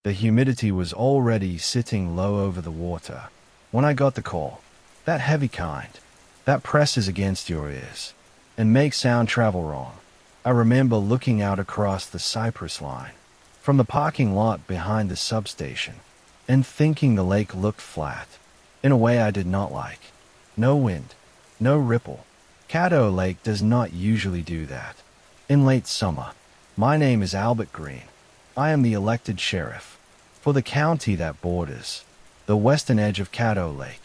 The humidity was already sitting low over the water. When I got the call, that heavy kind, that presses against your ears and makes sound travel wrong, I remember looking out across the cypress line from the parking lot behind the substation and thinking the lake looked flat in a way I did not like. No wind, no ripple. Caddo Lake does not usually do that. In late summer, my name is Albert Green. I am the elected sheriff for the county that borders the western edge of Caddo Lake.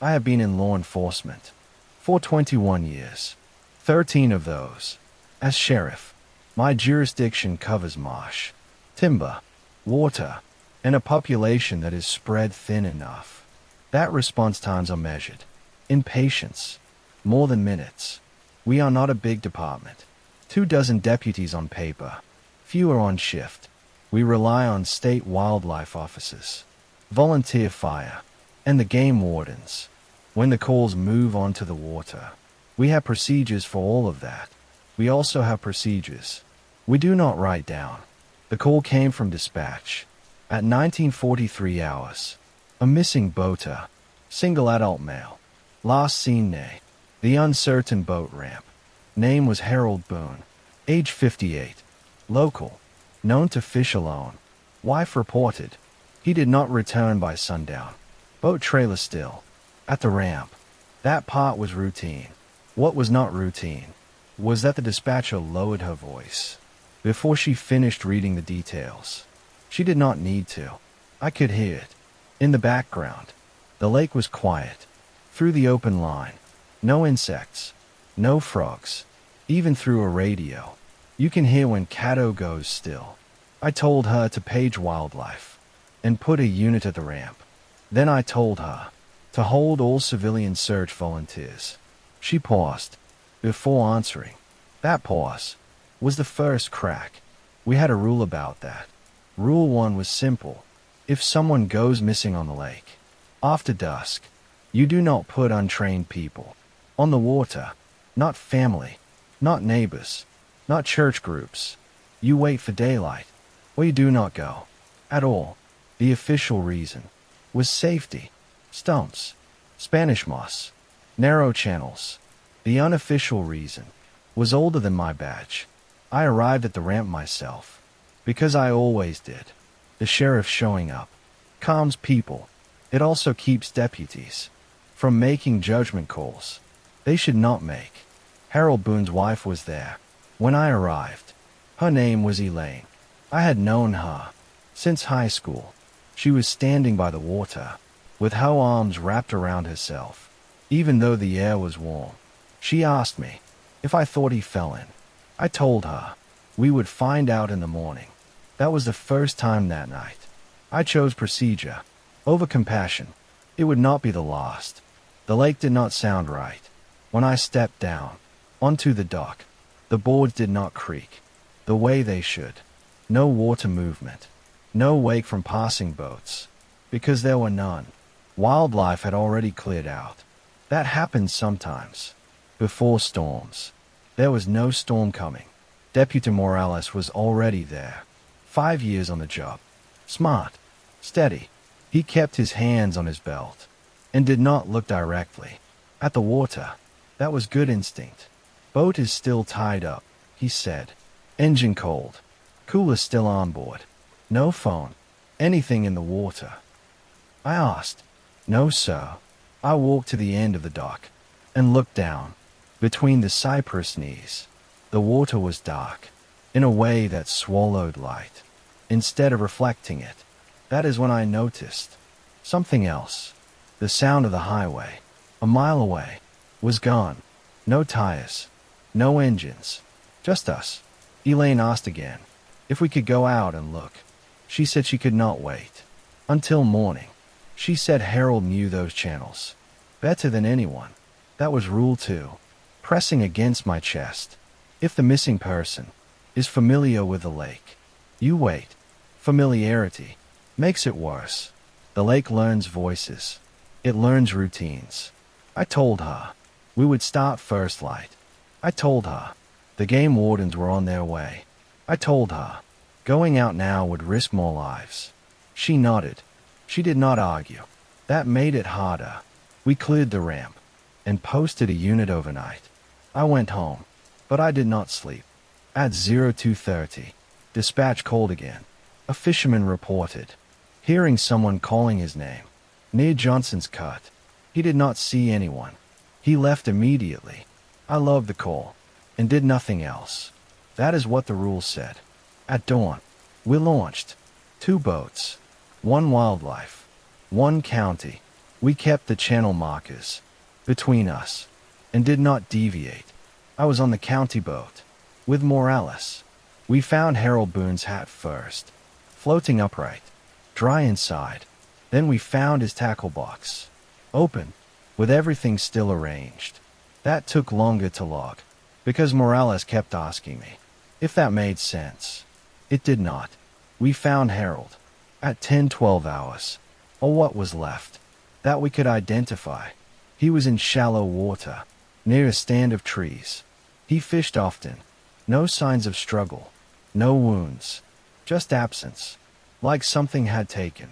I have been in law enforcement for 21 years, 13 of those as sheriff. My jurisdiction covers marsh, timber, water, and a population that is spread thin enough that response times are measured in patience, more than minutes. We are not a big department. 24 deputies on paper, fewer on shift. We rely on state wildlife officers, volunteer fire, and the game wardens. When the calls move onto the water, we have procedures for all of that. We also have procedures we do not write down. The call came from dispatch at 1943 hours. A missing boater, single adult male, last seen near the uncertain boat ramp. Name was Harold Boone, age 58, local, known to fish alone. Wife reported he did not return by sundown. Boat trailer still at the ramp. That part was routine. What was not routine was that the dispatcher lowered her voice before she finished reading the details. She did not need to. I could hear it in the background. The lake was quiet. Through the open line, no insects, no frogs. Even through a radio, you can hear when Caddo goes still. I told her to page wildlife and put a unit at the ramp. Then I told her to hold all civilian search volunteers. She paused before answering. That pause was the first crack. We had a rule about that. Rule 1 was simple. If someone goes missing on the lake after dusk, you do not put untrained people on the water, not family, not neighbors, not church groups. You wait for daylight, or you do not go at all. The official reason was safety. Stumps, Spanish moss, narrow channels. The unofficial reason was older than my badge. I arrived at the ramp myself, because I always did. The sheriff showing up calms people. It also keeps deputies from making judgment calls they should not make. Harold Boone's wife was there when I arrived. Her name was Elaine. I had known her since high school. She was standing by the water with her arms wrapped around herself. Even though the air was warm, she asked me if I thought he fell in. I told her we would find out in the morning. That was the first time that night. I chose procedure over compassion. It would not be the last. The lake did not sound right. When I stepped down onto the dock, the boards did not creak the way they should. No water movement, no wake from passing boats, because there were none. Wildlife had already cleared out. That happens sometimes. Before storms. There was no storm coming. Deputy Morales was already there. 5 years on the job. Smart. Steady. He kept his hands on his belt and did not look directly at the water. That was good instinct. Boat is still tied up, he said. Engine cold. Cooler still on board. No phone. Anything in the water? I asked. No, sir. I walked to the end of the dock and looked down. Between the cypress knees, the water was dark, in a way that swallowed light, instead of reflecting it. That is when I noticed something else. The sound of the highway, a mile away, was gone. No tires, no engines, just us. Elaine asked again if we could go out and look. She said she could not wait until morning. She said Harold knew those channels better than anyone. That was rule 2. Pressing against my chest. If the missing person is familiar with the lake, you wait. Familiarity makes it worse. The lake learns voices. It learns routines. I told her we would start first light. I told her the game wardens were on their way. I told her going out now would risk more lives. She nodded. She did not argue. That made it harder. We cleared the ramp and posted a unit overnight. I went home, but I did not sleep. At 02:30, dispatch called again. A fisherman reported hearing someone calling his name near Johnson's Cut. He did not see anyone. He left immediately. I logged the call and did nothing else. That is what the rules said. At dawn, we launched 2 boats, 1 wildlife, 1 county. We kept the channel markers between us and did not deviate. I was on the county boat with Morales. We found Harold Boone's hat first, floating upright, dry inside. Then we found his tackle box, open, with everything still arranged. That took longer to log, because Morales kept asking me if that made sense. It did not. We found Harold at 10-12 hours, or what was left, that we could identify. He was in shallow water, near a stand of trees. He fished often. No signs of struggle, no wounds, just absence, like something had taken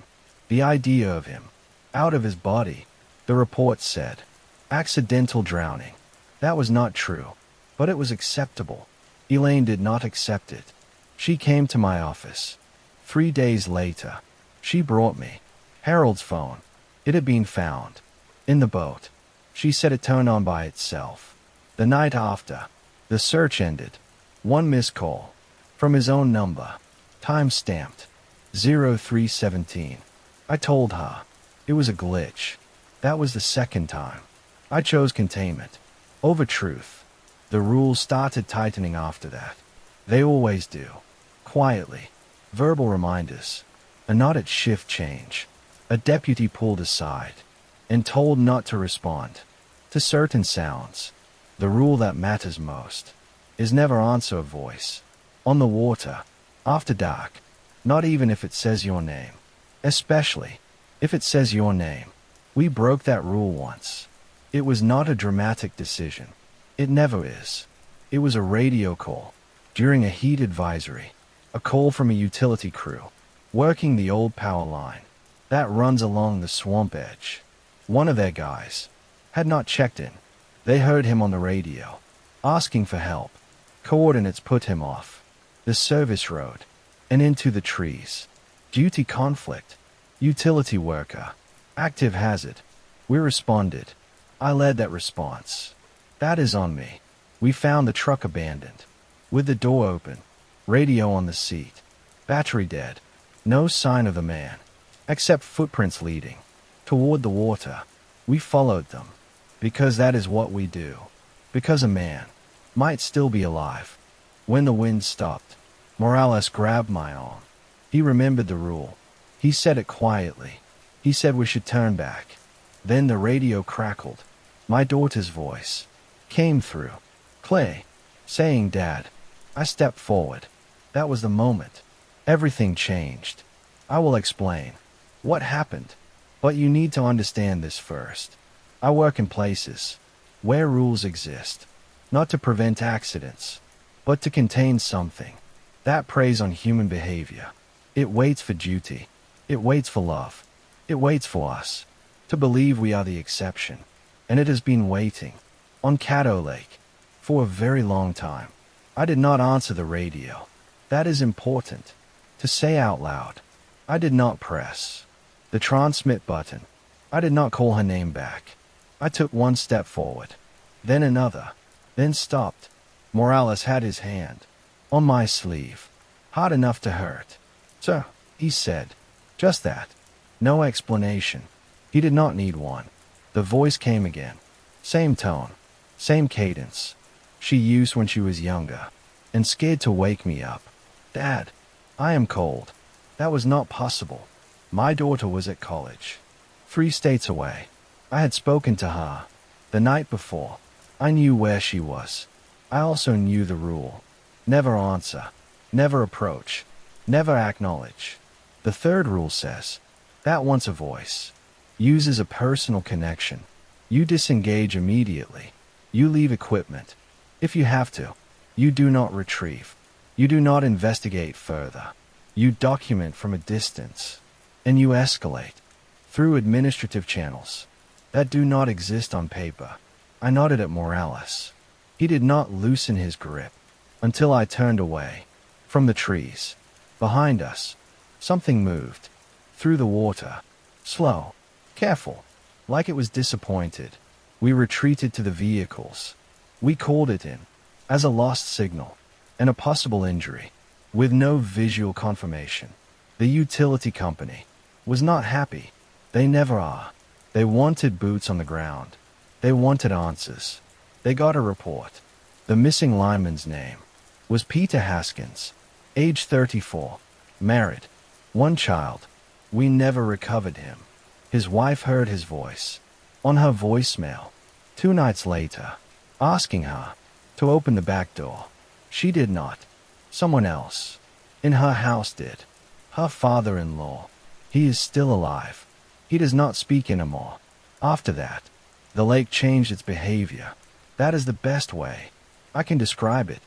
the idea of him out of his body. The report said accidental drowning. That was not true, but it was acceptable. Elaine did not accept it. She came to my office. 3 days later, she brought me Harold's phone. It had been found in the boat. She said it turned on by itself. The night after, the search ended. 1 missed call from his own number, time-stamped 0317. I told her it was a glitch. That was the second time. I chose containment over truth. The rules started tightening after that. They always do. Quietly. Verbal reminders. A nod at shift change. A deputy pulled aside and told not to respond to certain sounds. The rule that matters most is never answer a voice on the water after dark, not even if it says your name, especially if it says your name. We broke that rule once. It was not a dramatic decision. It never is. It was a radio call during a heat advisory, a call from a utility crew working the old power line that runs along the swamp edge. One of their guys had not checked in. They heard him on the radio asking for help. Coordinates put him off the service road and into the trees. Duty conflict. Utility worker. Active hazard. We responded. I led that response. That is on me. We found the truck abandoned, with the door open, radio on the seat, battery dead, no sign of the man, except footprints leading toward the water. We followed them, because that is what we do. Because a man might still be alive. When the wind stopped, Morales grabbed my arm. He remembered the rule. He said it quietly. He said we should turn back. Then the radio crackled. My daughter's voice came through. Clay, saying Dad. I stepped forward. That was the moment. Everything changed. I will explain what happened, but you need to understand this first. I work in places where rules exist, not to prevent accidents, but to contain something that preys on human behavior. It waits for duty. It waits for love. It waits for us to believe we are the exception. And it has been waiting on Caddo Lake for a very long time. I did not answer the radio. That is important to say out loud. I did not press the transmit button. I did not call her name back. I took 1 step forward, then another, then stopped. Morales had his hand on my sleeve, hard enough to hurt. Sir, he said. Just that. No explanation. He did not need one. The voice came again. Same tone, same cadence she used when she was younger, and scared to wake me up. Dad, I am cold. That was not possible. My daughter was at college, 3 states away. I had spoken to her the night before. I knew where she was. I also knew the rule. Never answer, never approach, never acknowledge. The 3rd rule says that once a voice uses a personal connection, you disengage immediately. You leave equipment. If you have to, you do not retrieve. You do not investigate further. You document from a distance. and you escalate through administrative channels that do not exist on paper. I nodded at Morales. He did not loosen his grip until I turned away from the trees. Behind us, something moved through the water. Slow, careful, like it was disappointed. We retreated to the vehicles. We called it in as a lost signal and a possible injury, with no visual confirmation. The utility company was not happy. They never are. They wanted boots on the ground. They wanted answers. They got a report. The missing lineman's name was Peter Haskins, age 34, married, one child. We never recovered him. His wife heard his voice on her voicemail 2 nights later, asking her to open the back door. She did not. Someone else in her house did. Her father-in-law. He is still alive. He does not speak anymore. After that, the lake changed its behavior. That is the best way I can describe it.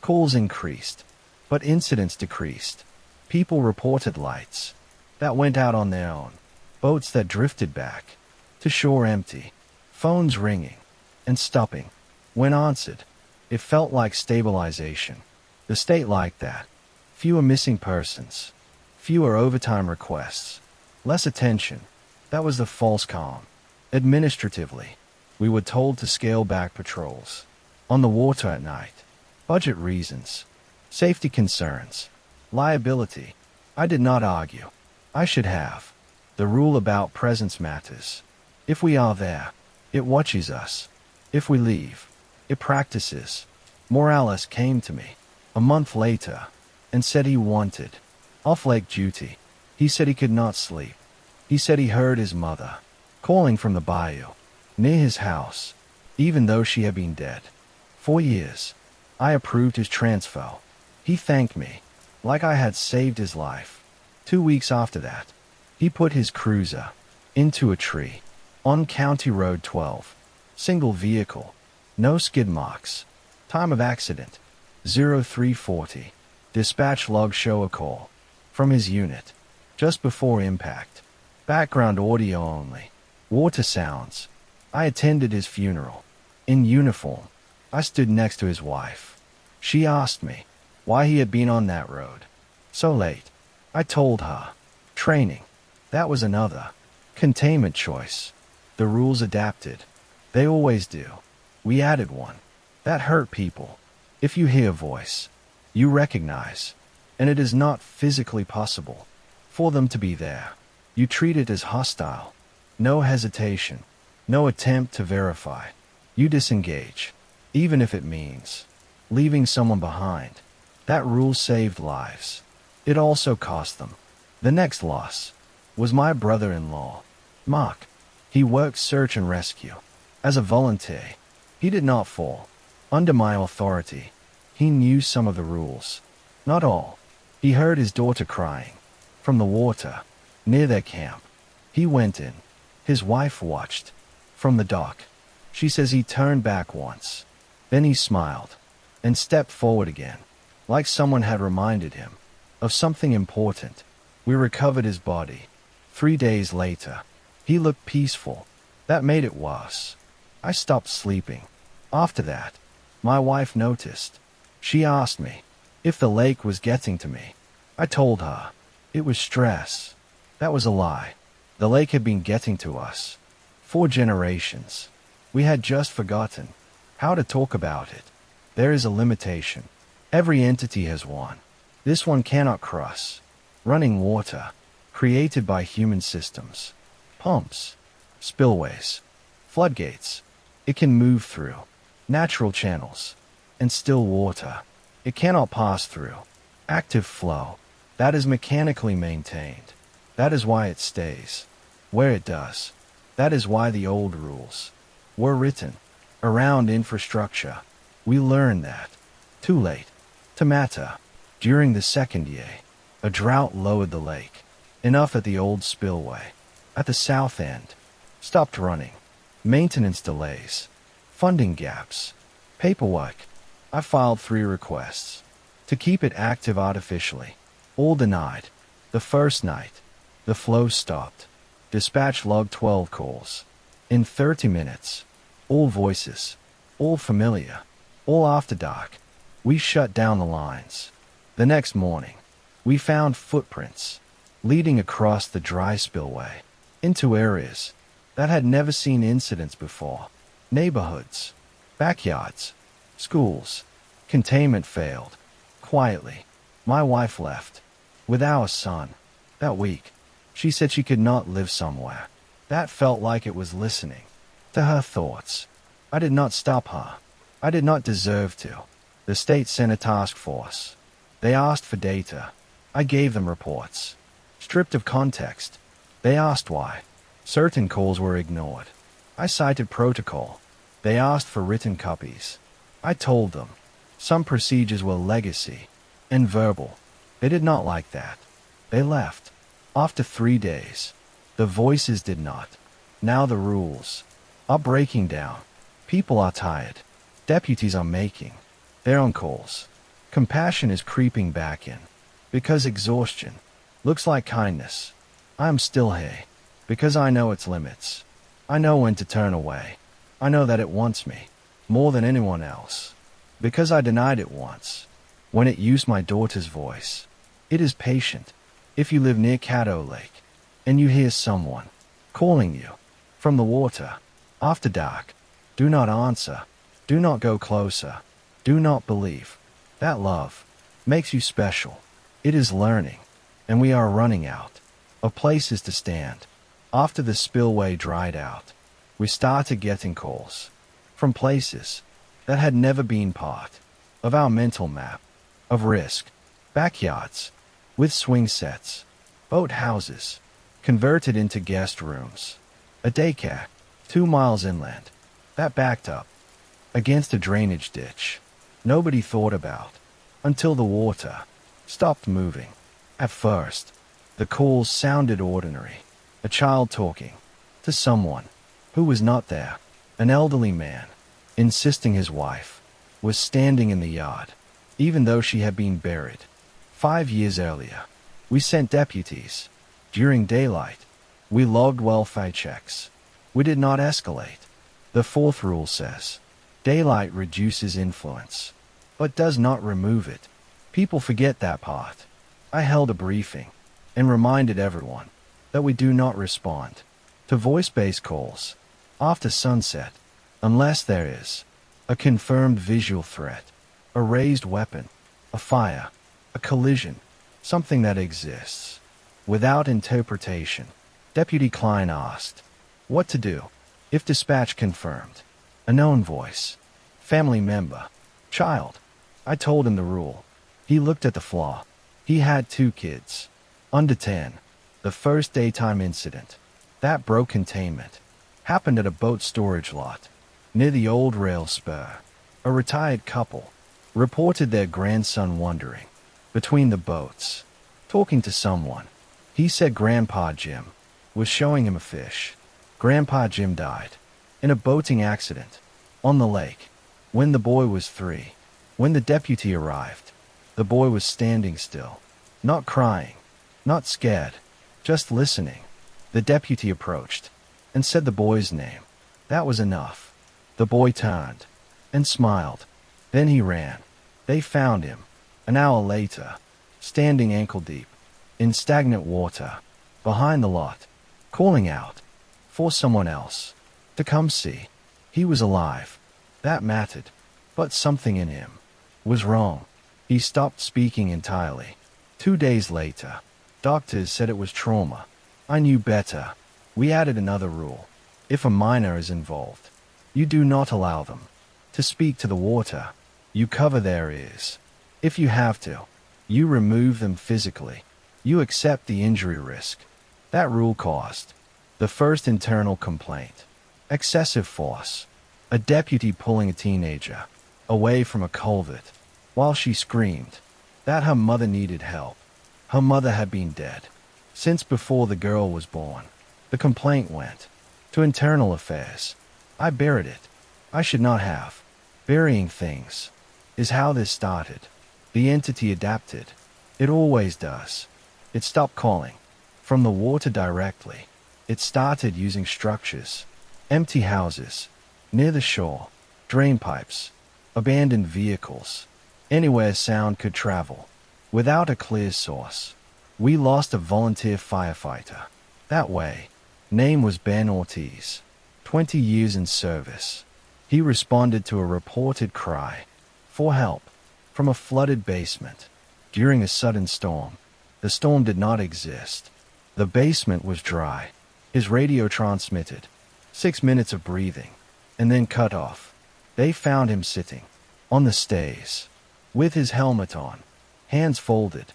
Calls increased, but incidents decreased. People reported lights that went out on their own, boats that drifted back to shore empty, phones ringing and stopping when answered. It felt like stabilization. The state liked that. Fewer missing persons, fewer overtime requests, less attention. That was the false calm. Administratively, we were told to scale back patrols on the water at night. Budget reasons, safety concerns, liability. I did not argue. I should have. The rule about presence matters. If we are there, it watches us. If we leave, it practices. Morales came to me a month later and said he wanted off-lake duty. He said he could not sleep. He said he heard his mother calling from the bayou near his house, even though she had been dead 4 years. I approved his transfer. He thanked me like I had saved his life. 2 weeks after that, he put his cruiser into a tree on County Road 12. Single vehicle, no skid marks. Time of accident, 0340. Dispatch log show a call from his unit just before impact. Background audio only. Water sounds. I attended his funeral. In uniform, I stood next to his wife. She asked me why he had been on that road so late. I told her. Training. That was another containment choice. The rules adapted. They always do. We added one. That hurt people. If you hear a voice you recognize, and it is not physically possible for them to be there, you treat it as hostile. No hesitation. No attempt to verify. You disengage, even if it means leaving someone behind. That rule saved lives. It also cost them. The next loss was my brother-in-law, Mark. He worked search and rescue as a volunteer. He did not fall under my authority. He knew some of the rules, not all. He heard his daughter crying from the water near their camp. He went in. His wife watched from the dock. She says he turned back once. Then he smiled and stepped forward again, like someone had reminded him of something important. We recovered his body. 3 days later, he looked peaceful. That made it worse. I stopped sleeping. After that, my wife noticed. She asked me if the lake was getting to me. I told her it was stress. That was a lie. The lake had been getting to us 4 generations. We had just forgotten how to talk about it. There is a limitation. Every entity has one. This one cannot cross. Running water, created by human systems. Pumps, spillways, floodgates. It can move through natural channels and still water. It cannot pass through active flow. That is mechanically maintained. That is why it stays where it does. That is why the old rules were written around infrastructure. We learned that too late to matter. During the second year, a drought lowered the lake enough at the old spillway at the south end. Stopped running. Maintenance delays. Funding gaps. Paperwork. I filed 3 requests to keep it active artificially. All denied. The first night, The flow stopped. Dispatch logged 12 calls. In 30 minutes. All voices. All familiar. All after dark. We shut down the lines. The next morning, we found footprints leading across the dry spillway into areas that had never seen incidents before. Neighborhoods, backyards, schools. Containment failed. Quietly, my wife left with our son. That week, she said she could not live somewhere that felt like it was listening to her thoughts. I did not stop her. I did not deserve to. The state sent a task force. They asked for data. I gave them reports. Stripped of context, they asked why. Certain calls were ignored. I cited protocol. They asked for written copies. I told them. Some procedures were legacy and verbal. They did not like that. They left. After 3 days, the voices did not. Now the rules are breaking down. People are tired. Deputies are making their own calls. Compassion is creeping back in. Because exhaustion looks like kindness. I am still here. Because I know its limits. I know when to turn away. I know that it wants me more than anyone else. Because I denied it once. When it used my daughter's voice. It is patient. If you live near Caddo Lake, and you hear someone calling you from the water, after dark, do not answer. Do not go closer. Do not believe. That love makes you special. It is learning, and we are running out of places to stand. After the spillway dried out, we started getting calls from places that had never been part of our mental map of risk. Backyards with swing sets, boat houses converted into guest rooms, a daycare 2 miles inland that backed up against a drainage ditch nobody thought about until the water stopped moving. At first, the calls sounded ordinary. A child talking to someone who was not there. An elderly man insisting his wife was standing in the yard, even though she had been buried 5 years earlier. We sent deputies. During daylight, we logged welfare checks. We did not escalate. The fourth rule says, daylight reduces influence, but does not remove it. People forget that part. I held a briefing and reminded everyone that we do not respond to voice-based calls after sunset unless there is a confirmed visual threat, a raised weapon, a fire, a collision, something that exists. Without interpretation, Deputy Klein asked what to do if dispatch confirmed a known voice, family member, child. I told him the rule. He looked at the flaw. He had 2 kids, under 10. The first daytime incident that broke containment happened at a boat storage lot near the old rail spur. A retired couple reported their grandson wandering between the boats, talking to someone. He said Grandpa Jim was showing him a fish. Grandpa Jim died in a boating accident on the lake when the boy was 3. When the deputy arrived, the boy was standing still, not crying, not scared, just listening. The deputy approached and said the boy's name. That was enough. The boy turned and smiled. Then he ran. They found him an hour later, standing ankle deep in stagnant water behind the lot, calling out for someone else to come see. He was alive. That mattered. But something in him was wrong. He stopped speaking entirely. 2 days later, doctors said it was trauma. I knew better. We added another rule. If a minor is involved, you do not allow them to speak to the water. You cover their ears. If you have to, you remove them physically. You accept the injury risk. That rule caused the first internal complaint. Excessive force. A deputy pulling a teenager away from a culvert while she screamed that her mother needed help. Her mother had been dead since before the girl was born. The complaint went to internal affairs. I buried it. I should not have. Burying things is how this started. The entity adapted. It always does. It stopped calling from the water directly. It started using structures, empty houses, near the shore, drain pipes, abandoned vehicles, anywhere sound could travel, without a clear source. We lost a volunteer firefighter. That way. Name was Ben Ortiz. 20 years in service. He responded to a reported cry for help from a flooded basement during a sudden storm. The storm did not exist. The basement was dry. His radio transmitted 6 minutes of breathing and then cut off. They found him sitting on the stays with his helmet on, hands folded,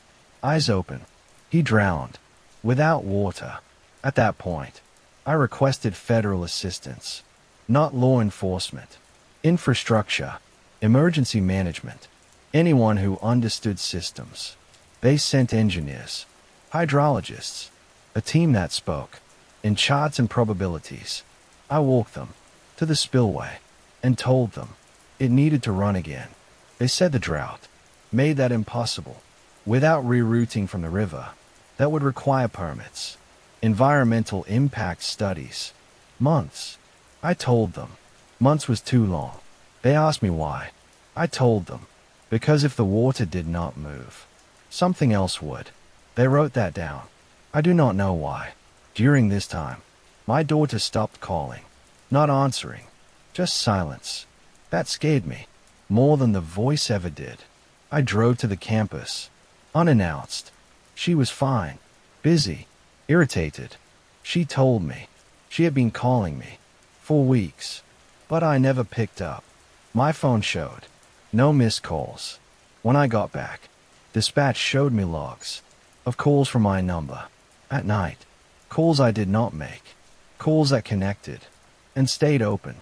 eyes open. He drowned without water. At that point, I requested federal assistance, not law enforcement, infrastructure, emergency management, anyone who understood systems. They sent engineers, hydrologists, a team that spoke in charts and probabilities. I walked them to the spillway and told them it needed to run again. They said the drought made that impossible. Without rerouting from the river, that would require permits, environmental impact studies, months. I told them months was too long. They asked me why. I told them because if the water did not move, something else would. They wrote that down. I do not know why. During this time, my daughter stopped calling, not answering, just silence. That scared me more than the voice ever did. I drove to the campus, unannounced. She was fine, busy, irritated. She told me she had been calling me for weeks, but I never picked up. My phone showed no missed calls. When I got back, dispatch showed me logs of calls from my number. At night, calls I did not make, calls that connected and stayed open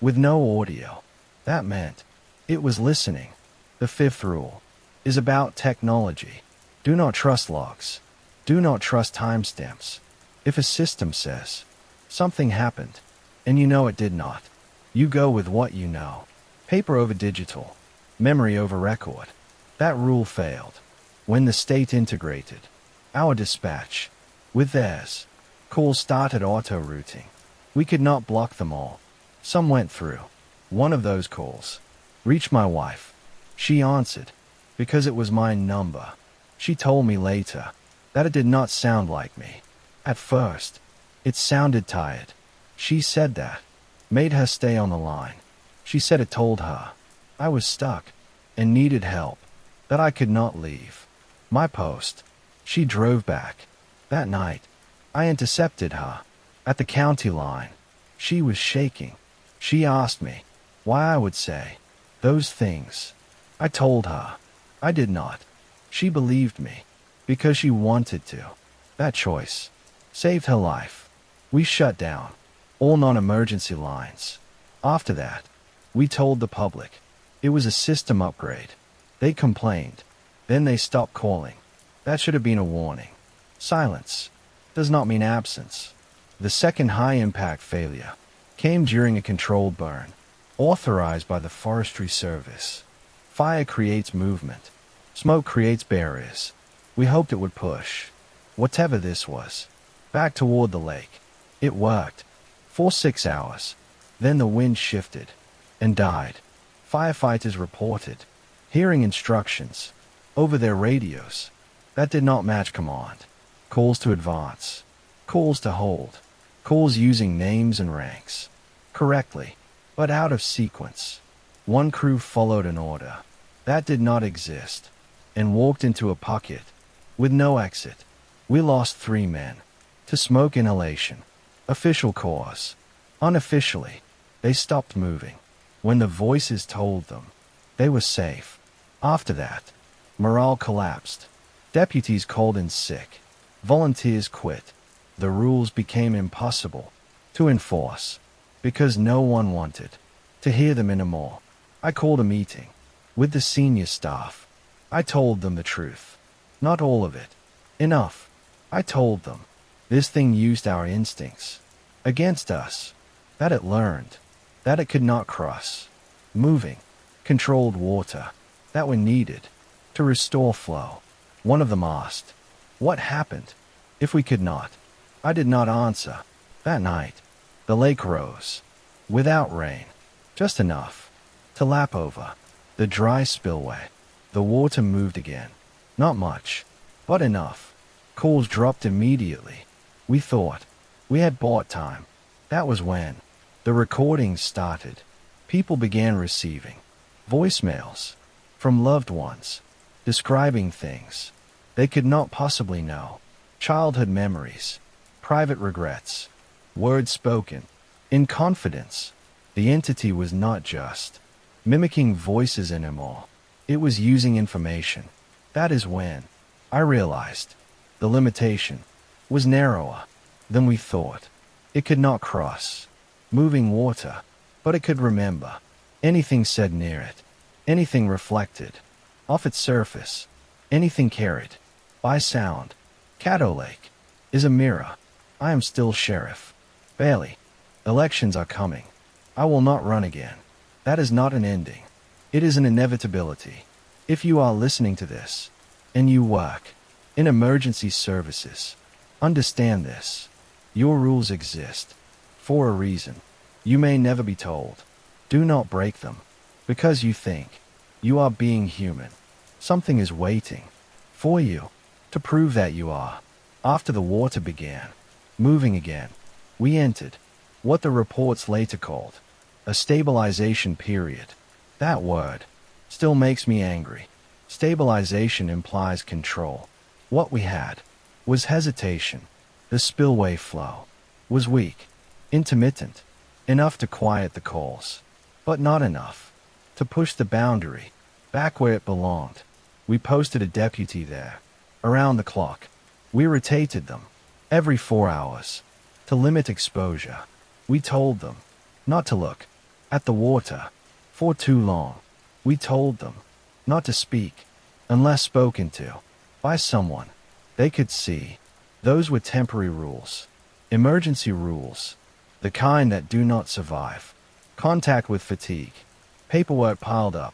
with no audio. That meant it was listening. The fifth rule is about technology. Do not trust logs. Do not trust timestamps. If a system says something happened and you know it did not, you go with what you know. Paper over digital, memory over record. That rule failed when the state integrated our dispatch with theirs. Calls started auto-routing. We could not block them all. Some went through. One of those calls reached my wife. She answered because it was my number. She told me later that it did not sound like me. At first, it sounded tired. She said that made her stay on the line. She said it told her I was stuck and needed help, that I could not leave my post. She drove back. That night, I intercepted her at the county line. She was shaking. She asked me why I would say those things. I told her I did not. She believed me because she wanted to. That choice saved her life. We shut down all non-emergency lines. After that, we told the public it was a system upgrade. They complained. Then they stopped calling. That should have been a warning. Silence does not mean absence. The second high-impact failure came during a controlled burn, authorized by the Forestry Service. Fire creates movement. Smoke creates barriers. We hoped it would push whatever this was back toward the lake. It worked for 6 hours. Then the wind shifted and died. Firefighters reported hearing instructions over their radios that did not match command. Calls to advance, calls to hold, calls using names and ranks correctly, but out of sequence. One crew followed an order that did not exist and walked into a pocket with no exit. We lost 3 men to smoke inhalation. Official cause. Unofficially, they stopped moving when the voices told them they were safe. After that, morale collapsed. Deputies called in sick. Volunteers quit. The rules became impossible to enforce because no one wanted to hear them anymore. I called a meeting with the senior staff. I told them the truth. Not all of it. Enough. I told them this thing used our instincts against us, that it learned that it could not cross moving, controlled water that were needed to restore flow. One of them asked, "What happened?" If we could not. I did not answer. That night, the lake rose. Without rain. Just enough to lap over the dry spillway. The water moved again. Not much, but enough. Calls dropped immediately. We thought we had bought time. That was when the recordings started. People began receiving voicemails from loved ones, describing things they could not possibly know. Childhood memories, private regrets, words spoken in confidence. The entity was not just mimicking voices anymore. It was using information. That is when I realized the limitation was narrower than we thought. It could not cross moving water, but it could remember anything said near it, anything reflected off its surface, anything carried by sound. Caddo Lake is a mirror. I am still Sheriff Bailey. Elections are coming. I will not run again. That is not an ending. It is an inevitability. If you are listening to this, and you work in emergency services, understand this. Your rules exist for a reason. You may never be told. Do not break them, because you think you are being human. Something is waiting for you to prove that you are. After the water began moving again, we entered what the reports later called a stabilization period. That word still makes me angry. Stabilization implies control. What we had was hesitation. The spillway flow was weak, intermittent, enough to quiet the calls, but not enough to push the boundary back where it belonged. We posted a deputy there, around the clock. We rotated them every 4 hours to limit exposure. We told them not to look at the water for too long. We told them not to speak unless spoken to by someone they could see. Those were temporary rules, emergency rules, the kind that do not survive contact with fatigue. Paperwork piled up,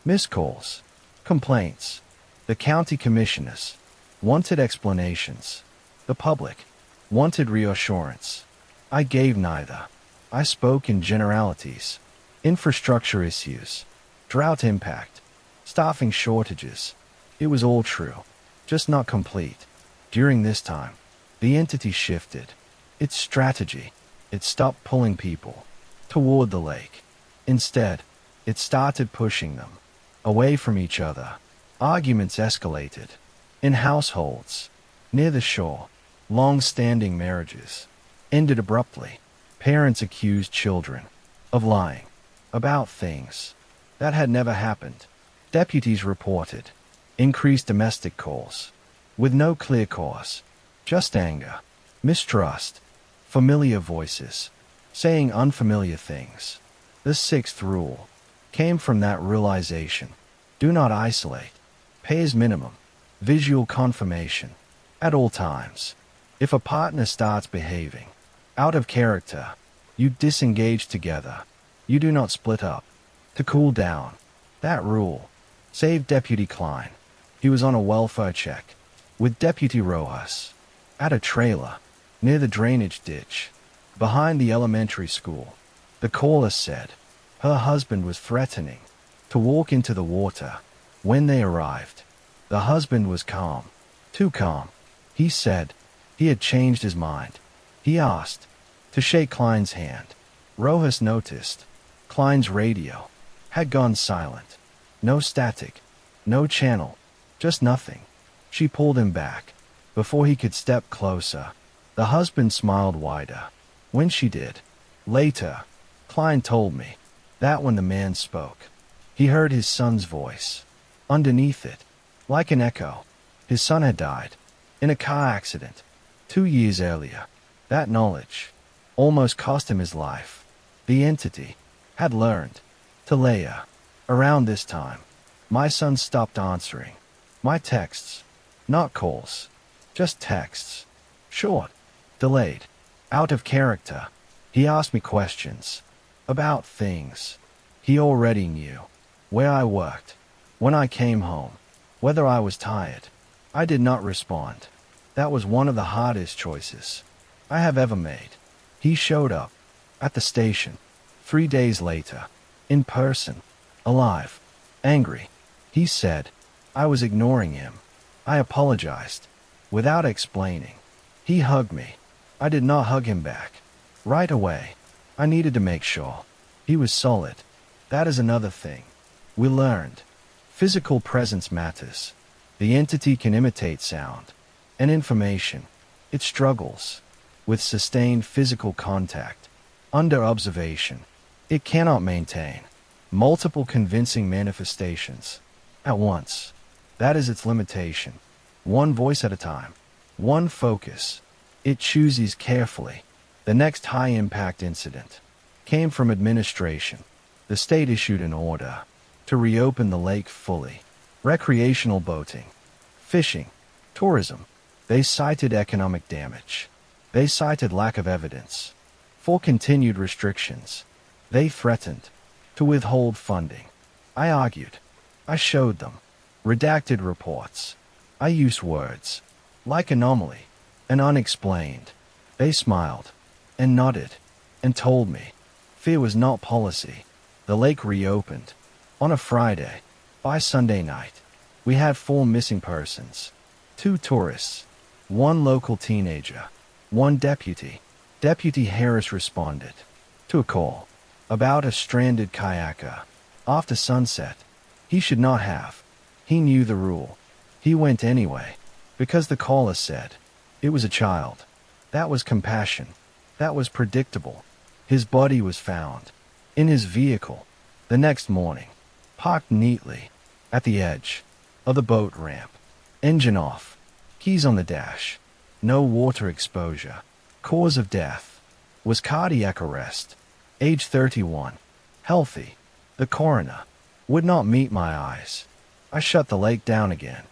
missed calls, complaints. The county commissioners wanted explanations. The public wanted reassurance. I gave neither. I spoke in generalities. Infrastructure issues, drought impact, staffing shortages. It was all true, just not complete. During this time, the entity shifted its strategy. It stopped pulling people toward the lake. Instead, it started pushing them away from each other. Arguments escalated in households near the shore. Long-standing marriages ended abruptly. Parents accused children of lying about things that had never happened. Deputies reported increased domestic calls with no clear cause, just anger, mistrust, familiar voices saying unfamiliar things. The sixth rule came from that realization. Do not isolate. Pay as minimum visual confirmation at all times. If a partner starts behaving out of character, you disengage together. You do not split up to cool down. That rule saved Deputy Klein. He was on a welfare check with Deputy Rojas at a trailer near the drainage ditch behind the elementary school. The caller said her husband was threatening to walk into the water. When they arrived, the husband was calm, too calm. He said he had changed his mind. He asked to shake Klein's hand. Rojas noticed Klein's radio had gone silent. No static, no channel, just nothing. She pulled him back before he could step closer. The husband smiled wider when she did. Later, Klein told me that when the man spoke, he heard his son's voice underneath it, like an echo. His son had died in a car accident 2 years earlier. That knowledge almost cost him his life. The entity had learned to layer. Around this time, my son stopped answering my texts, not calls, just texts. Short, delayed, out of character. He asked me questions about things he already knew. Where I worked, when I came home, whether I was tired. I did not respond. That was one of the hardest choices I have ever made. He showed up at the station 3 days later, in person, alive, angry. He said I was ignoring him. I apologized without explaining. He hugged me. I did not hug him back right away. I needed to make sure he was solid. That is another thing we learned. Physical presence matters. The entity can imitate sound and information. It struggles with sustained physical contact. Under observation, it cannot maintain multiple convincing manifestations at once. That is its limitation. One voice at a time. One focus. It chooses carefully. The next high-impact incident came from administration. The state issued an order to reopen the lake fully. Recreational boating, fishing, tourism. They cited economic damage. They cited lack of evidence for continued restrictions. They threatened to withhold funding. I argued. I showed them redacted reports. I used words like anomaly and unexplained. They smiled and nodded and told me fear was not policy. The lake reopened on a Friday. By Sunday night, we had 4 missing persons, 2 tourists, 1 local teenager, 1 deputy. Deputy Harris responded to a call about a stranded kayaker after sunset. He should not have. He knew the rule. He went anyway because the caller said it was a child. That was compassion. That was predictable. His body was found in his vehicle the next morning, parked neatly at the edge of the boat ramp. Engine off. Keys on the dash. No water exposure. Cause of death was cardiac arrest. Age 31. Healthy. The coroner would not meet my eyes. I shut the lake down again.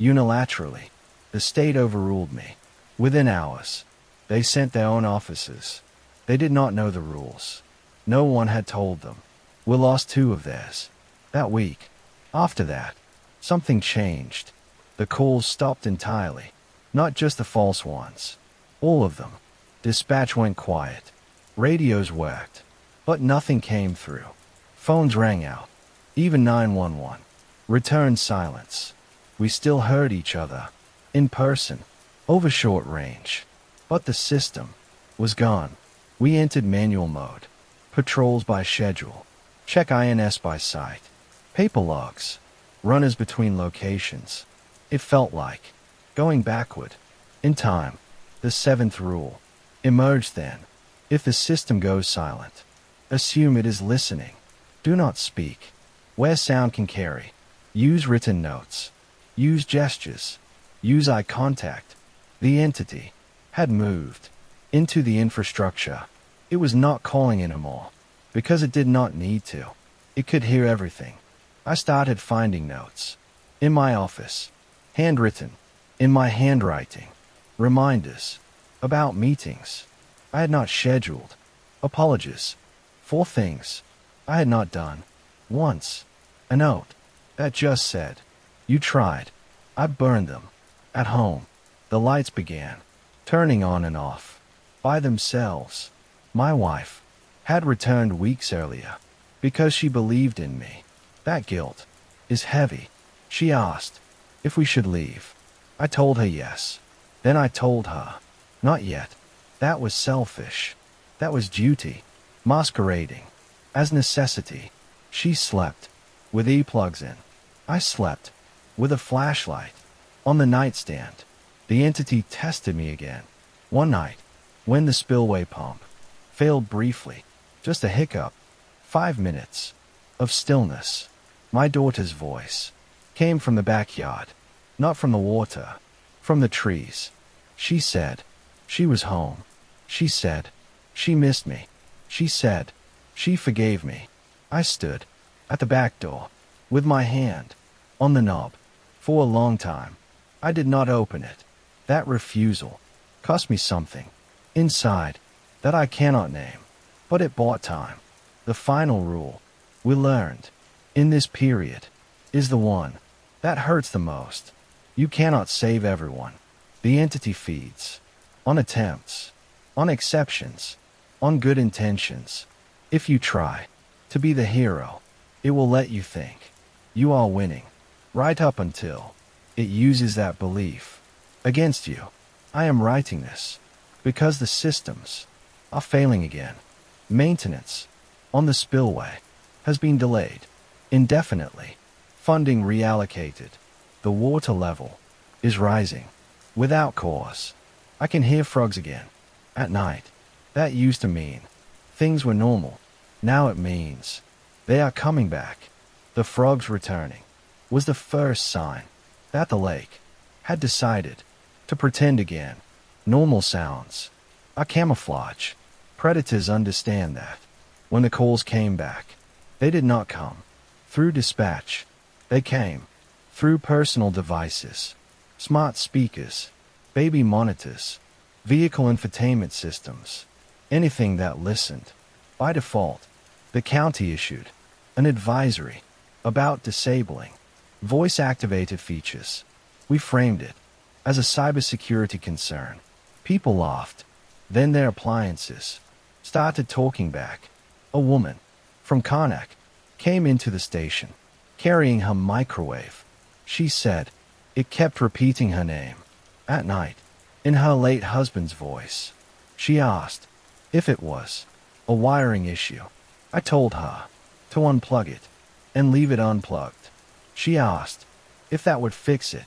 Unilaterally. The state overruled me. Within hours, they sent their own officers. They did not know the rules. No one had told them. We lost 2 of theirs that week. After that, something changed. The calls stopped entirely. Not just the false ones. All of them. Dispatch went quiet. Radios worked. But nothing came through. Phones rang out. Even 911. Returned silence. We still heard each other. In person. Over short range. But the system was gone. We entered manual mode. Patrols by schedule. Check INS by sight. Paper logs. Runners between locations. It felt like going backward in time. The 7th rule emerged then. If the system goes silent, assume it is listening. Do not speak. Where sound can carry, use written notes. Use gestures. Use eye contact. The entity had moved into the infrastructure. It was not calling anymore because it did not need to. It could hear everything. I started finding notes in my office, handwritten, in my handwriting, reminders about meetings I had not scheduled, apologies for things I had not done. Once, a note that just said, "You tried." I burned them. At home, the lights began turning on and off by themselves. My wife had returned weeks earlier because she believed in me. That guilt is heavy. She asked if we should leave. I told her yes. Then I told her, not yet. That was selfish. That was duty, masquerading as necessity. She slept with earplugs in. I slept with a flashlight on the nightstand. The entity tested me again. One night, when the spillway pump failed briefly, just a hiccup, 5 minutes of stillness. My daughter's voice came from the backyard, not from the water, from the trees. She said she was home. She said she missed me. She said she forgave me. I stood at the back door with my hand on the knob. For a long time, I did not open it. That refusal cost me something inside that I cannot name, but it bought time. The final rule we learned in this period is the one that hurts the most. You cannot save everyone. The entity feeds on attempts, on exceptions, on good intentions. If you try to be the hero, it will let you think you are winning, right up until it uses that belief against you. I am writing this because the systems are failing again. Maintenance on the spillway has been delayed indefinitely. Funding reallocated. The water level is rising without cause. I can hear frogs again at night. That used to mean things were normal. Now it means they are coming back. The frogs returning was the first sign that the lake had decided to pretend again. Normal sounds are camouflage. Predators understand that. When the calls came back, they did not come through dispatch. They came through personal devices, smart speakers, baby monitors, vehicle infotainment systems, anything that listened. By default, the county issued an advisory about disabling voice-activated features. We framed it as a cybersecurity concern. People laughed. Then their appliances started talking back. A woman from Karnak came into the station, carrying her microwave. She said it kept repeating her name at night in her late husband's voice. She asked if it was a wiring issue. I told her to unplug it and leave it unplugged. She asked if that would fix it.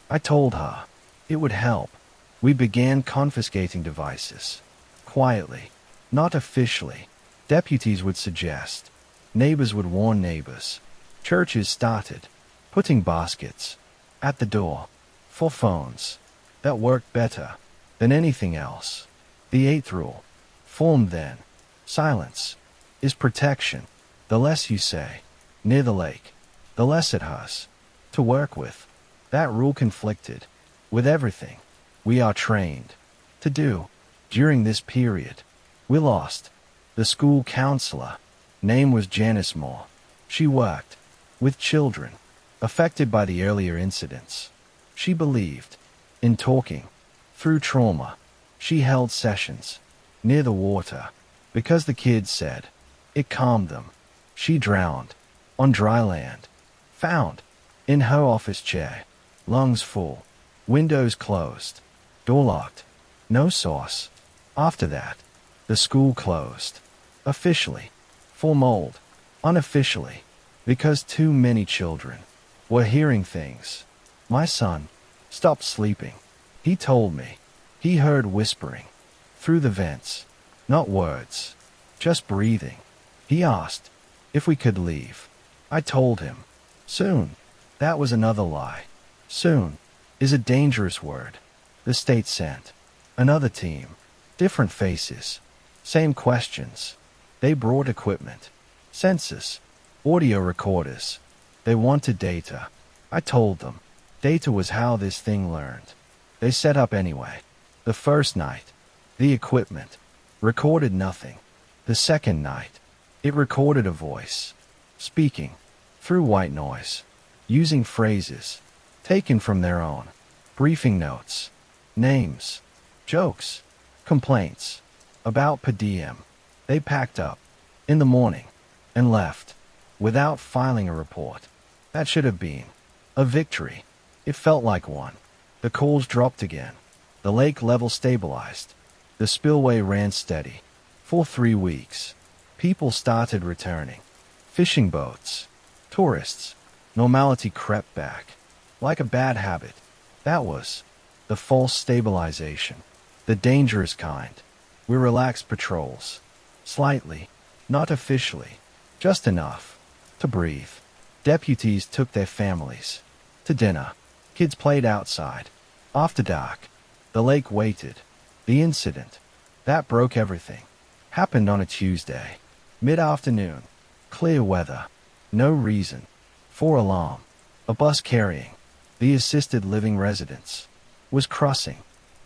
I told her it would help. We began confiscating devices. Quietly, not officially. Deputies would suggest. Neighbors would warn neighbors. Churches started putting baskets at the door for phones. That worked better than anything else. The eighth rule formed then. Silence is protection. The less you say near the lake, the less it has to work with. That rule conflicted with everything we are trained to do. During this period, we lost the school counselor. Name was Janice Moore. She worked with children affected by the earlier incidents. She believed in talking through trauma. She held sessions near the water because the kids said it calmed them. She drowned on dry land, found in her office chair, lungs full, windows closed, door locked, no sauce. After that, the school closed. Officially, for mold. Unofficially, because too many children were hearing things. My son stopped sleeping. He told me he heard whispering through the vents. Not words, just breathing. He asked if we could leave. I told him soon. That was another lie. Soon is a dangerous word. The state sent another team. Different faces. Same questions. They brought equipment. Census. Audio recorders. They wanted data. I told them data was how this thing learned. They set up anyway. The first night, the equipment recorded nothing. The second night, it recorded a voice speaking through white noise, using phrases taken from their own briefing notes, names, jokes, complaints about per diem. They packed up in the morning and left without filing a report. That should have been a victory. It felt like one. The calls dropped again. The lake level stabilized. The spillway ran steady. For 3 weeks, people started returning. Fishing boats, tourists. Normality crept back. Like a bad habit. That was the false stabilization. The dangerous kind. We relaxed patrols. Slightly. Not officially. Just enough to breathe. Deputies took their families to dinner. Kids played outside. After dark, the lake waited. The incident that broke everything happened on a Tuesday. Mid-afternoon. Clear weather. No reason for alarm. A bus carrying the assisted living residents was crossing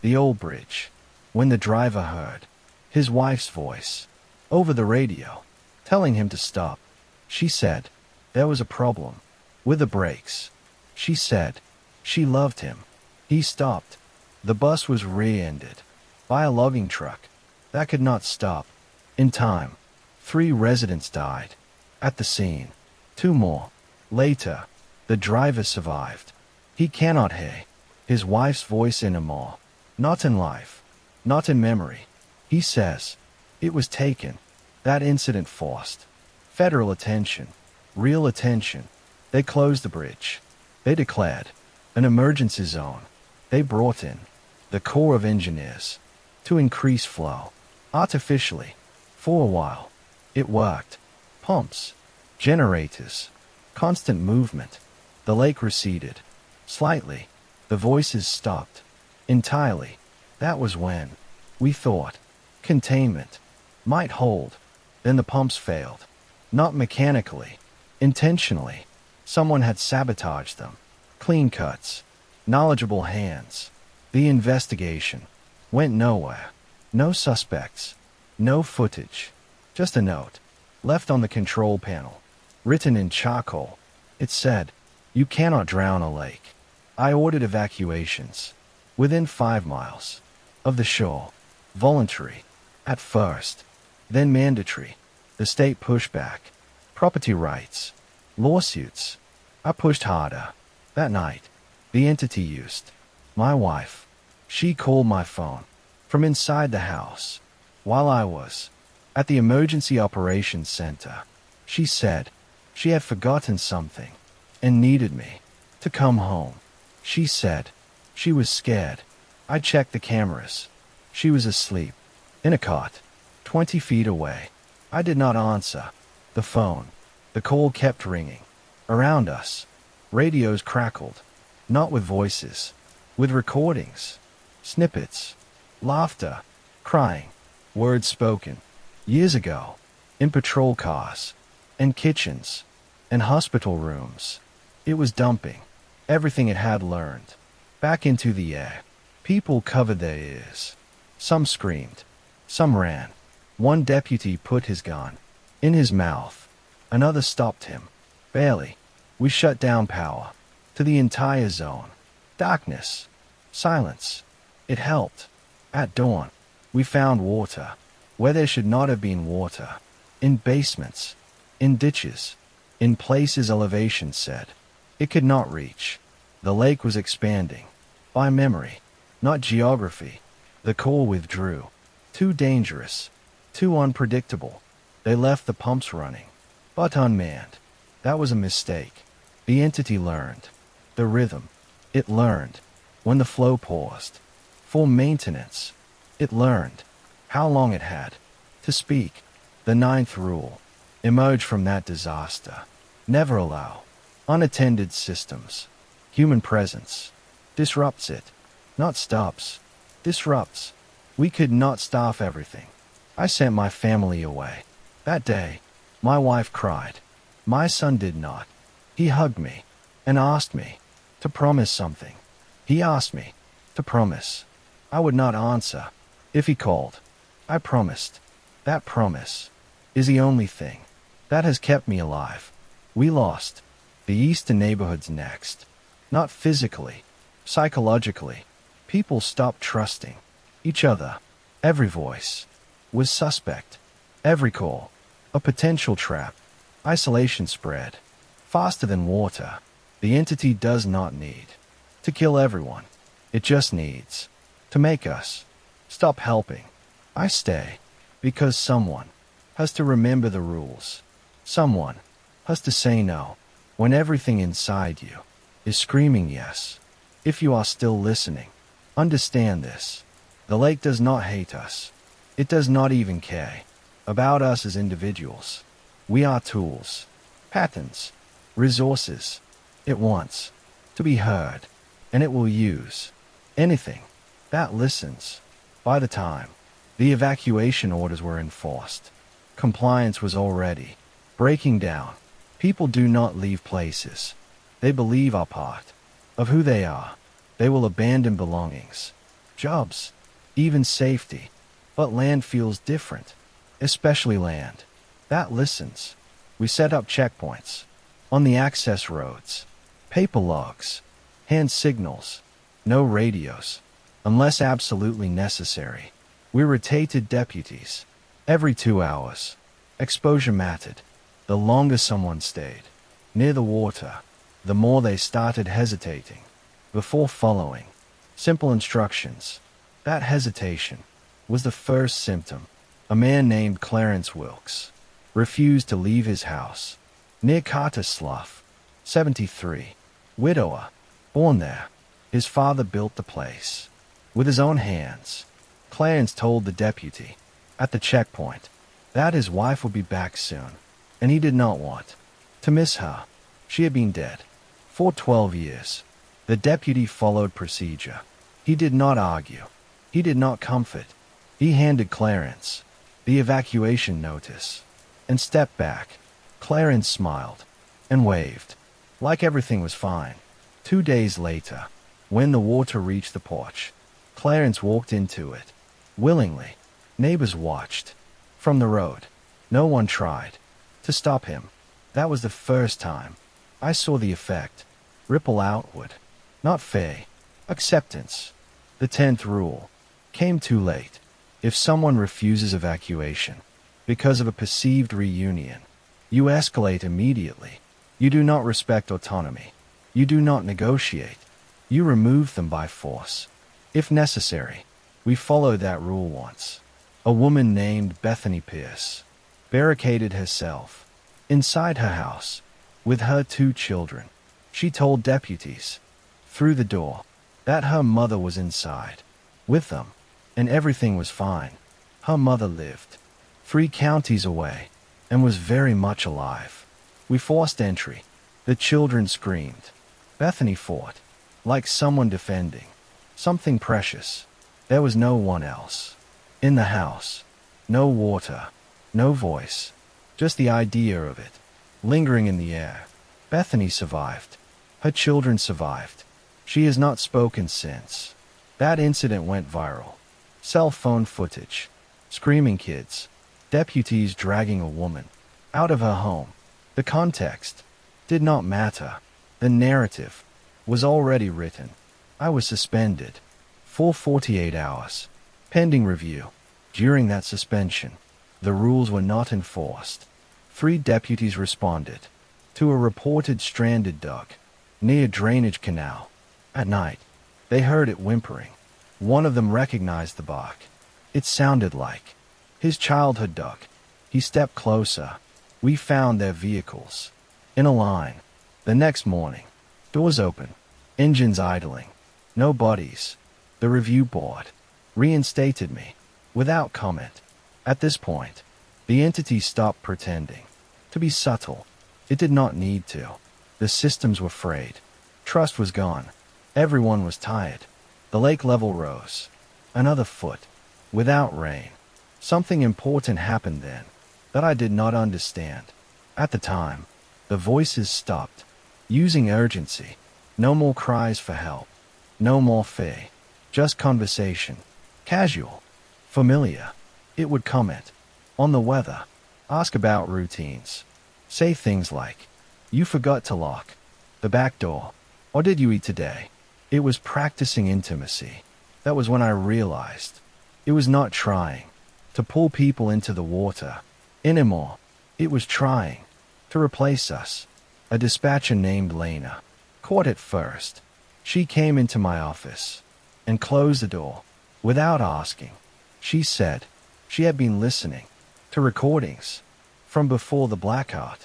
the old bridge when the driver heard his wife's voice over the radio telling him to stop. She said there was a problem with the brakes. She said she loved him. He stopped. The bus was rear-ended by a logging truck. That could not stop. In time, 3 residents died at the scene. 2 more. Later, the driver survived. He cannot hear his wife's voice anymore. Not in life. Not in memory. He says, it was taken. That incident forced federal attention. Real attention. They closed the bridge. They declared an emergency zone. They brought in the Corps of Engineers to increase flow. Artificially. For a while. It worked. Pumps. Generators. Constant movement. The lake receded. Slightly. The voices stopped. Entirely. That was when we thought containment might hold. Then the pumps failed. Not mechanically. Intentionally. Someone had sabotaged them. Clean cuts. Knowledgeable hands. The investigation went nowhere. No suspects. No footage. Just a note left on the control panel. Written in charcoal. It said, "You cannot drown a lake." I ordered evacuations within 5 miles of the shore. Voluntary at first, then mandatory. The state pushed back. Property rights. Lawsuits. I pushed harder. That night, the entity used my wife. She called my phone from inside the house while I was at the emergency operations center. She said she had forgotten something and needed me to come home. She said she was scared. I checked the cameras. She was asleep in a cot 20 feet away. I did not answer the phone. The call kept ringing around us. Radios crackled, not with voices, with recordings, snippets, laughter, crying, words spoken years ago in patrol cars and kitchens and hospital rooms. It was dumping everything it had learned back into the air. People covered their ears. Some screamed. Some ran. One deputy put his gun in his mouth. Another stopped him. Barely. We shut down power to the entire zone. Darkness. Silence. It helped. At dawn, we found water where there should not have been water. In basements. In ditches. In places elevation said it could not reach. The lake was expanding. By memory, not geography. The Corps withdrew. Too dangerous. Too unpredictable. They left the pumps running, but unmanned. That was a mistake. The entity learned the rhythm. It learned when the flow paused. For maintenance, it learned how long it had to speak. The 9th rule emerged from that disaster. Never allow unattended systems. Human presence disrupts it, not stops. Disrupts. We could not staff everything. I sent my family away. That day, my wife cried. My son did not. He hugged me and asked me to promise something. He asked me to promise. I would not answer if he called. I promised. That promise is the only thing that has kept me alive. We lost the eastern neighborhoods next. Not physically, psychologically. People stopped trusting each other. Every voice was suspect. Every call a potential trap. Isolation spread faster than water. The entity does not need to kill everyone. It just needs to make us stop helping. I stay because someone has to remember the rules. Someone has to say no when everything inside you is screaming yes. If you are still listening, understand this. The lake does not hate us. It does not even care about us as individuals. We are tools, patterns, resources. It wants to be heard, and it will use anything that listens. By the time the evacuation orders were enforced, compliance was already breaking down. People do not leave places they believe are part of who they are. They will abandon belongings, jobs, even safety. But land feels different, especially land that listens. We set up checkpoints on the access roads, paper logs, hand signals, no radios, unless absolutely necessary. We rotated deputies. Every 2 hours. Exposure mattered. The longer someone stayed near the water, the more they started hesitating before following simple instructions. That hesitation was the first symptom. A man named Clarence Wilkes refused to leave his house near Carter Slough, 73. Widower, born there. His father built the place with his own hands. Clarence told the deputy at the checkpoint that his wife would be back soon, and he did not want to miss her. She had been dead for 12 years. The deputy followed procedure. He did not argue. He did not comfort. He handed Clarence the evacuation notice and stepped back. Clarence smiled and waved like everything was fine. 2 days later, when the water reached the porch, Clarence walked into it willingly. Neighbors watched from the road. No one tried to stop him. That was the first time I saw the effect ripple outward. Not faith, acceptance. The 10th rule came too late. If someone refuses evacuation because of a perceived reunion, you escalate immediately. You do not respect autonomy. You do not negotiate. You remove them by force, if necessary. We followed that rule once. A woman named Bethany Pierce barricaded herself inside her house with her 2 children. She told deputies through the door that her mother was inside with them, and everything was fine. Her mother lived 3 counties away and was very much alive. We forced entry. The children screamed. Bethany fought like someone defending something precious. There was no one else in the house. No water, no voice, just the idea of it lingering in the air. Bethany survived. Her children survived. She has not spoken since. That incident went viral. Cell phone footage, screaming kids, deputies dragging a woman out of her home. The context did not matter. The narrative was already written. I was suspended for 48 hours, pending review. During that suspension, the rules were not enforced. 3 deputies responded to a reported stranded dog near a drainage canal. At night, they heard it whimpering. One of them recognized the bark. It sounded like his childhood dog. He stepped closer. We found their vehicles in a line. The next morning, doors open, engines idling, no bodies. The review board reinstated me without comment. At this point, the entity stopped pretending to be subtle. It did not need to. The systems were frayed. Trust was gone. Everyone was tired. The lake level rose another foot without rain. Something important happened then that I did not understand. At the time, the voices stopped using urgency. No more cries for help. No more fear. Just conversation. Casual. Familiar. It would comment on the weather. Ask about routines. Say things like, "You forgot to lock the back door," or "Did you eat today?" It was practicing intimacy. That was when I realized it was not trying to pull people into the water anymore. It was trying to replace us. A dispatcher named Lena caught it first. She came into my office and closed the door without asking. She said she had been listening to recordings from before the blackout.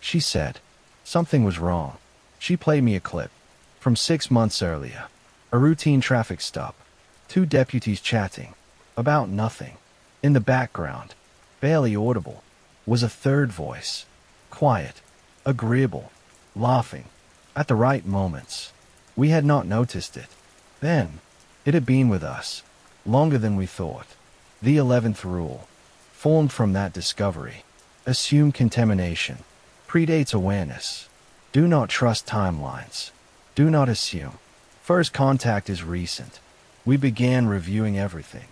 She said something was wrong. She played me a clip from 6 months earlier. A routine traffic stop. 2 deputies chatting about nothing. In the background, barely audible, was a third voice. Quiet, agreeable, laughing. At the right moments. We had not noticed it. Then, it had been with us longer than we thought. The 11th rule, formed from that discovery. Assume contamination predates awareness. Do not trust timelines. Do not assume. First contact is recent. We began reviewing everything.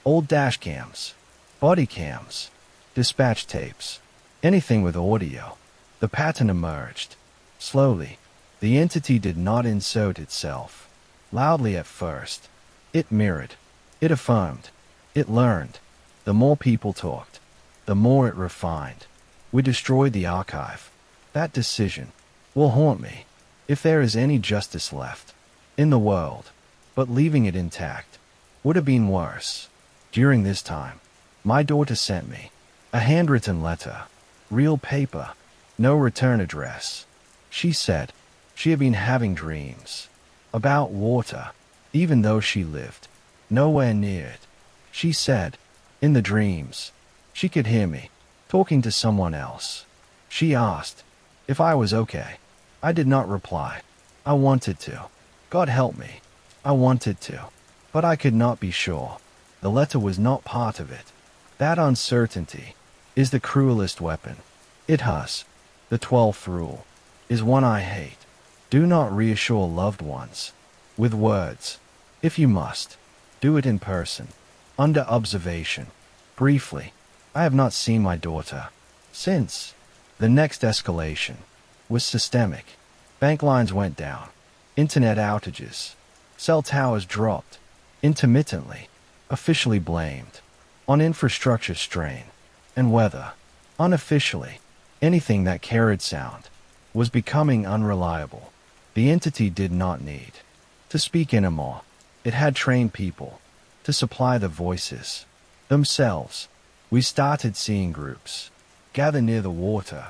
Old dash cams, body cams, dispatch tapes, anything with audio. The pattern emerged. Slowly. The entity did not insert itself loudly at first. It mirrored. It affirmed. It learned. The more people talked, the more it refined. We destroyed the archive. That decision will haunt me if there is any justice left in the world. But leaving it intact would have been worse. During this time, my daughter sent me a handwritten letter, real paper, no return address. She said she had been having dreams about water, even though she lived nowhere near it. She said, in the dreams, she could hear me talking to someone else. She asked if I was okay. I did not reply. I wanted to. God help me. I wanted to. But I could not be sure. The letter was not part of it. That uncertainty is the cruelest weapon. It has. The 12th rule is one I hate. Do not reassure loved ones with words. If you must, do it in person, under observation. Briefly, I have not seen my daughter since. The next escalation was systemic. Bank lines went down. Internet outages. Cell towers dropped. Intermittently. Officially blamed on infrastructure strain and weather. Unofficially, anything that carried sound was becoming unreliable. The entity did not need to speak anymore. It had trained people to supply the voices themselves. We started seeing groups gather near the water,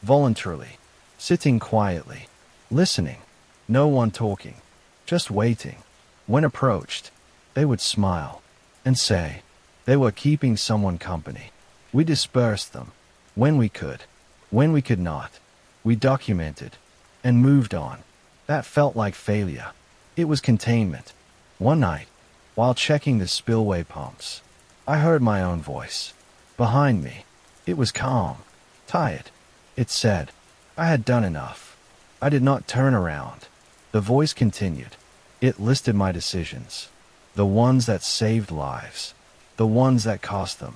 voluntarily, sitting quietly, listening, no one talking, just waiting. When approached, they would smile and say they were keeping someone company. We dispersed them when we could. When we could not, we documented and moved on. That felt like failure. It was containment. One night, while checking the spillway pumps, I heard my own voice behind me. It was calm, tired. It said, I had done enough. I did not turn around. The voice continued. It listed my decisions. The ones that saved lives. The ones that cost them.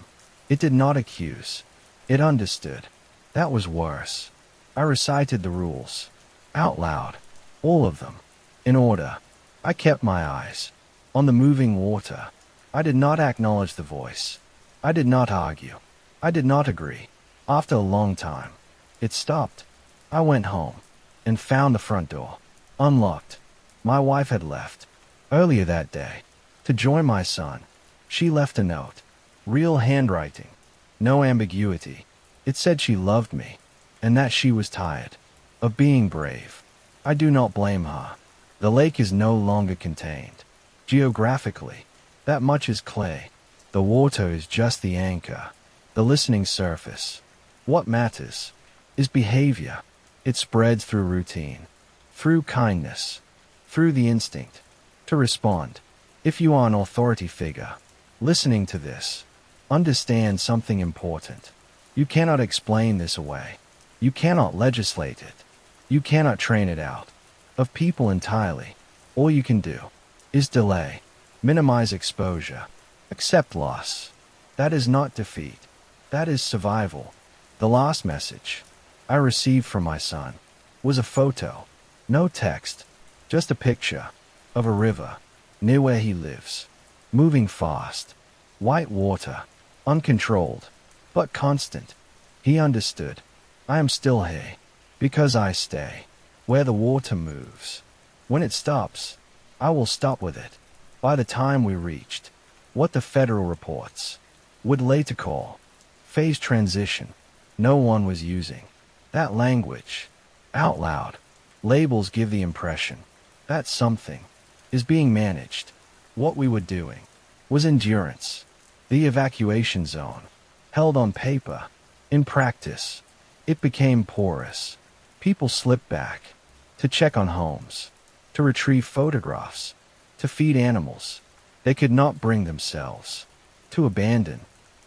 It did not accuse. It understood. That was worse. I recited the rules. Out loud. All of them. In order. I kept my eyes on the moving water. I did not acknowledge the voice. I did not argue. I did not agree. After a long time, it stopped. I went home and found the front door unlocked. My wife had left earlier that day to join my son. She left a note. Real handwriting. No ambiguity. It said she loved me and that she was tired of being brave. I do not blame her. The lake is no longer contained. Geographically, that much is clay. The water is just the anchor, the listening surface. What matters is behavior. It spreads through routine, through kindness, through the instinct to respond. If you are an authority figure listening to this, understand something important. You cannot explain this away. You cannot legislate it. You cannot train it out of people entirely. All you can do is delay, minimize exposure, accept loss. That is not defeat. That is survival. The last message I received from my son was a photo. No text, just a picture of a river near where he lives, moving fast. White water, uncontrolled, but constant. He understood. I am still here because I stay where the water moves. When it stops, I will stop with it. By the time we reached what the federal reports would later call phase transition, no one was using that language out loud. Labels give the impression that something is being managed. What we were doing was endurance. The evacuation zone held on paper. In practice, it became porous. People slipped back to check on homes, to retrieve photographs, to feed animals they could not bring themselves, to abandon.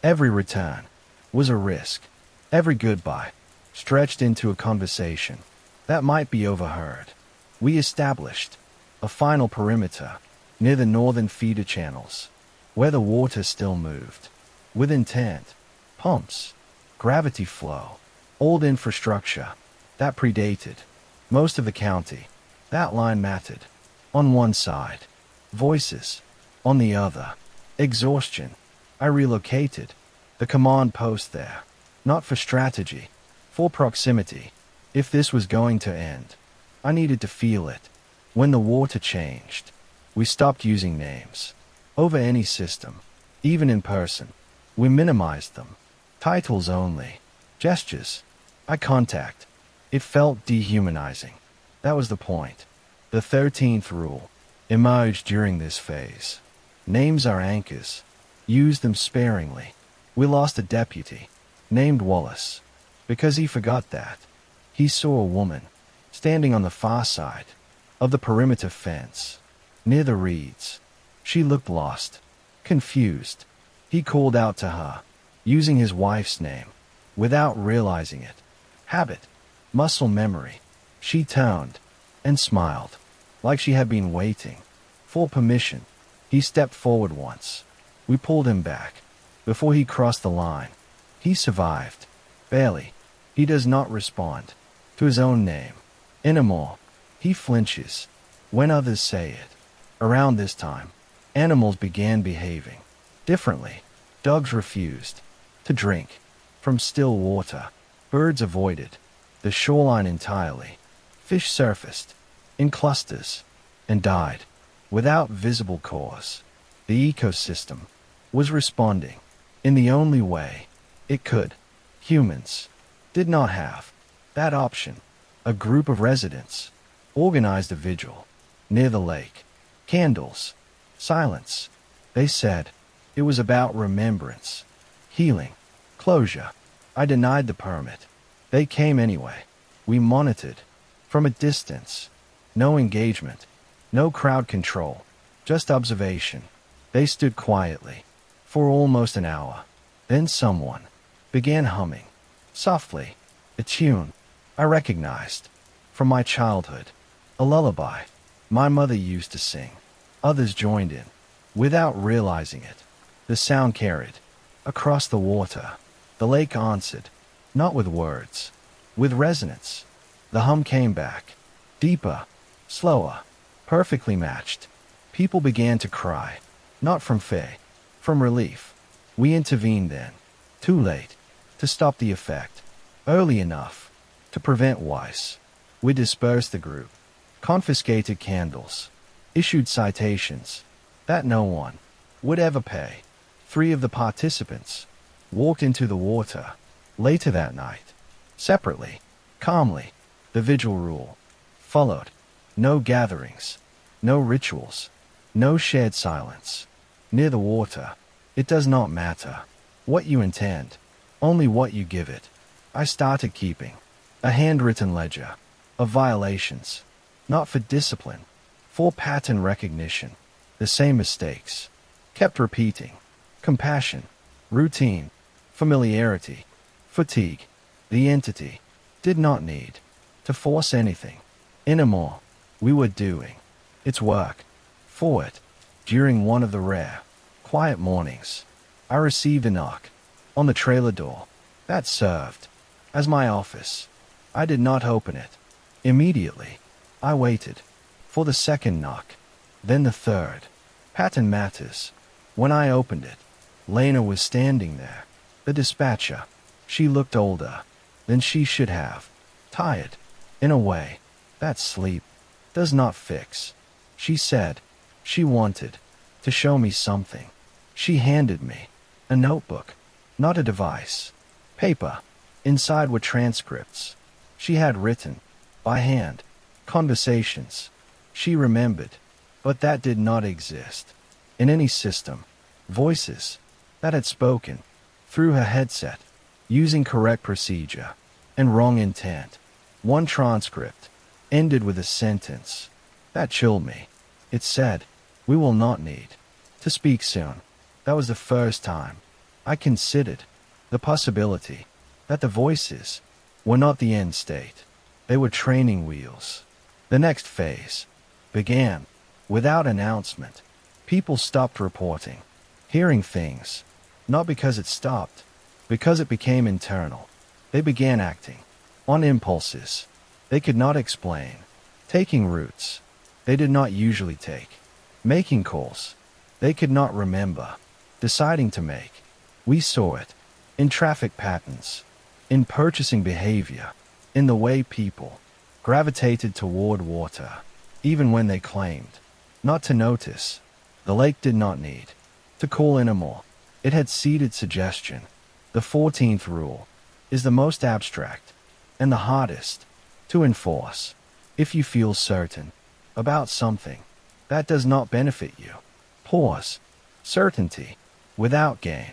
Every return was a risk. Every goodbye stretched into a conversation that might be overheard. We established a final perimeter near the northern feeder channels, where the water still moved, with intent. Pumps, gravity flow, old infrastructure that predated most of the county. That line mattered. On one side, voices On the other, exhaustion. I relocated the command post there, not for strategy, for proximity. If this was going to end, I needed to feel it. When the water changed, we stopped using names. Over any system, even in person, we minimized them. Titles only. Gestures. Eye contact. It felt dehumanizing. That was the point. The 13th rule emerged during this phase. Names are anchors. Use them sparingly. We lost a deputy, named Wallace, because he forgot that. He saw a woman, standing on the far side of the perimeter fence, near the reeds. She looked lost, confused. He called out to her, using his wife's name, without realizing it. Habit, muscle memory. She turned and smiled, like she had been waiting for permission. He stepped forward once. We pulled him back. Before he crossed the line, he survived. Barely. He does not respond to his own name anymore. He flinches when others say it. Around this time, animals began behaving differently. Dogs refused to drink from still water. Birds avoided the shoreline entirely. Fish surfaced in clusters and died without visible cause. The ecosystem was responding in the only way it could. Humans did not have that option. A group of residents organized a vigil near the lake. Candles, silence. They said it was about remembrance, healing, closure. I denied the permit. They came anyway. We monitored from a distance. No engagement, no crowd control, just observation. They stood quietly for almost an hour. Then someone began humming, softly, a tune I recognized from my childhood, a lullaby my mother used to sing. Others joined in, without realizing it. The sound carried across the water. The lake answered, not with words, with resonance. The hum came back, deeper, slower, perfectly matched. People began to cry, not from fear, from relief. We intervened then, too late to stop the effect, early enough to prevent worse. We dispersed the group, confiscated candles, issued citations that no one would ever pay. 3 of the participants walked into the water later that night, separately, calmly. The vigil rule followed. No gatherings, no rituals, no shared silence. Near the water, it does not matter what you intend, only what you give it. I started keeping a handwritten ledger of violations, not for discipline, for pattern recognition. The same mistakes kept repeating. Compassion, routine, familiarity, fatigue. The entity did not need to force anything anymore. We were doing its work for it. During one of the rare, quiet mornings, I received a knock on the trailer door that served as my office. I did not open it immediately. I waited for the second knock, then the third. Pattern matters. When I opened it, Lena was standing there, the dispatcher. She looked older than she should have, tired, in a way that sleep does not fix. She said she wanted to show me something. She handed me a notebook, not a device. Paper. Inside were transcripts. She had written, by hand, conversations she remembered, but that did not exist in any system. Voices that had spoken through her headset, using correct procedure and wrong intent. One transcript ended with a sentence that chilled me. It said, "We will not need to speak soon." That was the first time I considered the possibility that the voices were not the end state. They were training wheels. The next phase began without announcement. People stopped reporting, hearing things, not because it stopped, because it became internal. They began acting on impulses they could not explain, taking routes they did not usually take, making calls They could not remember deciding to make. We saw it in traffic patterns, in purchasing behavior, in the way people gravitated toward water, even when they claimed not to notice. The lake did not need to call anymore. It had ceded suggestion. The 14th rule is the most abstract and the hardest to enforce. If you feel certain about something that does not benefit you, pause. Certainty without gain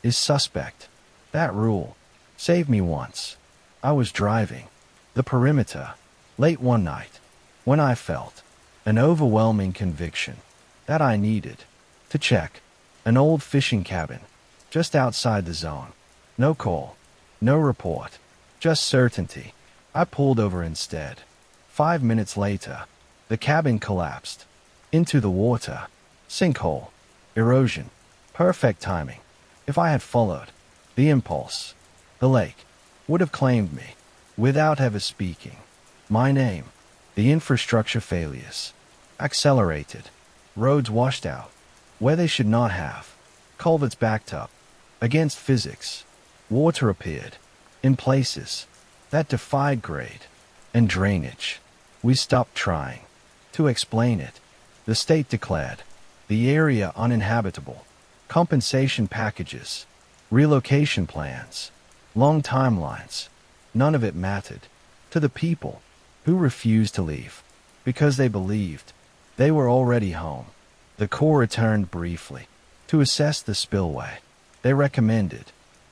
is suspect. That rule saved me once. I was driving the perimeter late one night when I felt an overwhelming conviction that I needed to check an old fishing cabin just outside the zone. No call, no report, just certainty. I pulled over instead. 5 minutes later, the cabin collapsed into the water. Sinkhole, erosion, perfect timing. If I had followed the impulse, the lake would have claimed me without ever speaking my name. The infrastructure failures accelerated. Roads washed out where they should not have. Culverts backed up against physics. Water appeared in places that defied grade and drainage. We stopped trying to explain it. The state declared the area uninhabitable. Compensation packages, relocation plans, long timelines. None of it mattered to the people who refused to leave because they believed they were already home. The Corps returned briefly to assess the spillway. They recommended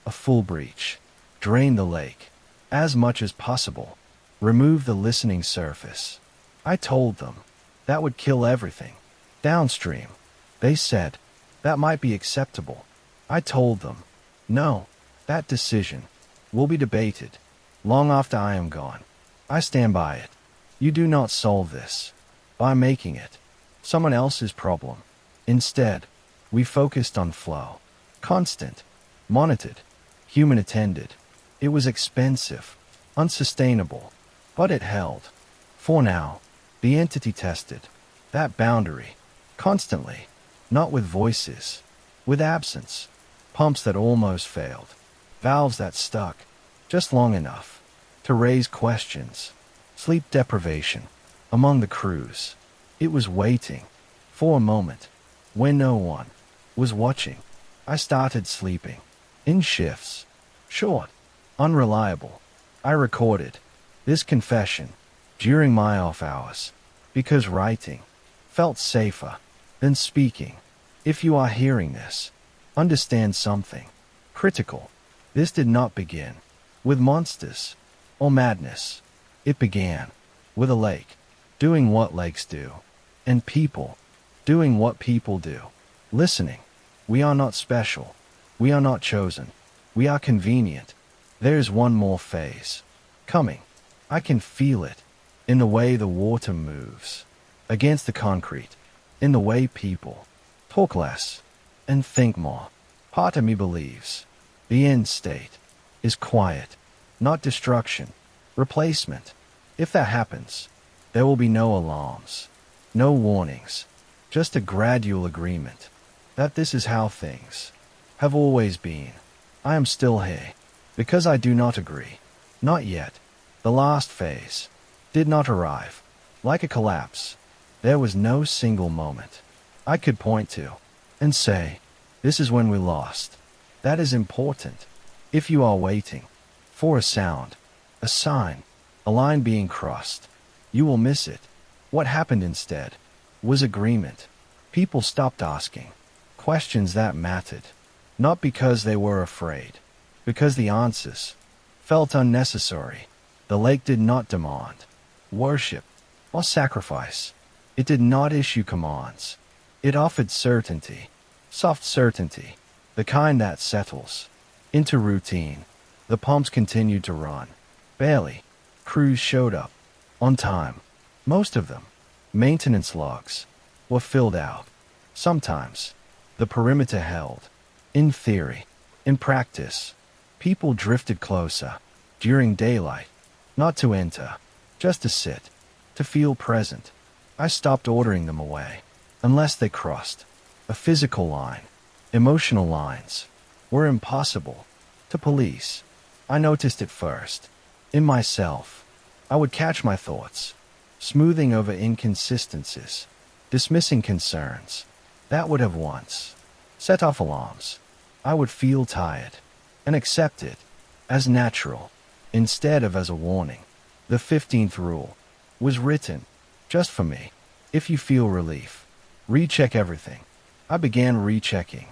a full breach, drain the lake as much as possible, remove the listening surface. I told them that would kill everything downstream. They said that might be acceptable. I told them, no, that decision will be debated long after I am gone. I stand by it. You do not solve this by making it someone else's problem. Instead, we focused on flow. Constant, monitored, human attended. It was expensive, unsustainable, but it held. For now, the entity tested that boundary constantly, not with voices, with absence, pumps that almost failed, valves that stuck just long enough to raise questions. Sleep deprivation among the crews. It was waiting for a moment when no one was watching. I started sleeping in shifts, short, unreliable. I recorded this confession during my off hours because writing felt safer than speaking. If you are hearing this, understand something critical. This did not begin with monsters or madness. It began with a lake doing what lakes do, and people doing what people do. Listening. We are not special. We are not chosen. We are convenient. There's one more phase coming. I can feel it in the way the water moves against the concrete, in the way people talk less and think more. Part of me believes the end state is quiet, not destruction, replacement. If that happens, there will be no alarms, no warnings, just a gradual agreement that this is how things have always been. I am still here because I do not agree. Not yet. The last phase did not arrive. Like a collapse, there was no single moment I could point to and say, this is when we lost. That is important. If you are waiting for a sound, a sign, a line being crossed, you will miss it. What happened instead was agreement. People stopped asking questions that mattered, not because they were afraid, because the answers felt unnecessary. The lake did not demand worship or sacrifice. It did not issue commands. It offered certainty, soft certainty, the kind that settles into routine. The pumps continued to run. Barely. Crews showed up on time. Most of them, maintenance logs, were filled out. Sometimes, the perimeter held. In theory, in practice, people drifted closer during daylight, not to enter, just to sit, to feel present. I stopped ordering them away, unless they crossed a physical line. Emotional lines were impossible to police. I noticed it first. In myself, I would catch my thoughts, smoothing over inconsistencies, dismissing concerns that would have once set off alarms. I would feel tired and accept it as natural instead of as a warning. The 15th rule was written just for me. If you feel relief, recheck everything. I began rechecking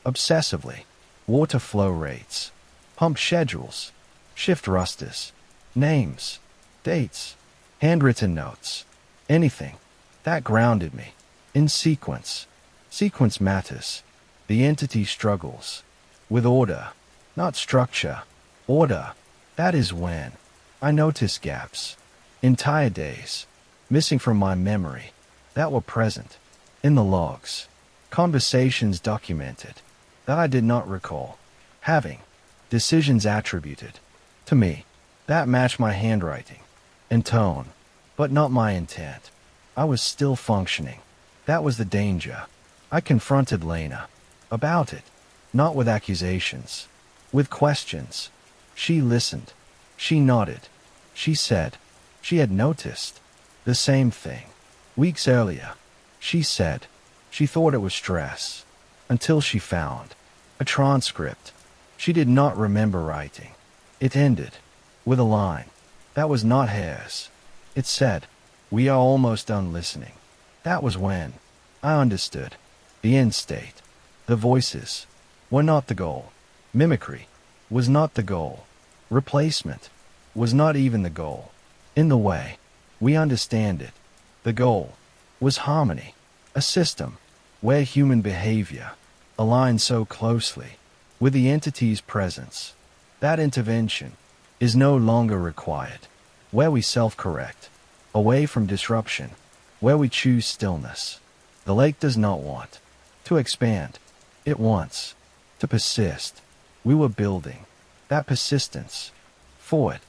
obsessively. Water flow rates, pump schedules, shift rosters, names, dates, handwritten notes, anything that grounded me in sequence. Sequence matters. The entity struggles with order, not structure. Order. That is when I noticed gaps, entire days, missing from my memory that were present in the logs, conversations documented that I did not recall having, decisions attributed to me that matched my handwriting and tone, but not my intent. I was still functioning. That was the danger. I confronted Lena about it, not with accusations, with questions. She listened. She nodded. She said she had noticed the same thing weeks earlier. She said she thought it was stress until she found a transcript she did not remember writing. It ended with a line that was not hers. It said, "We are almost done listening." That was when I understood the end state. The voices were not the goal. Mimicry was not the goal. Replacement was not even the goal. In the way we understand it, the goal was harmony, a system where human behavior aligned so closely with the entity's presence that intervention is no longer required, where we self-correct, away from disruption, where we choose stillness. The lake does not want to expand. It wants to persist. We were building that persistence. For it,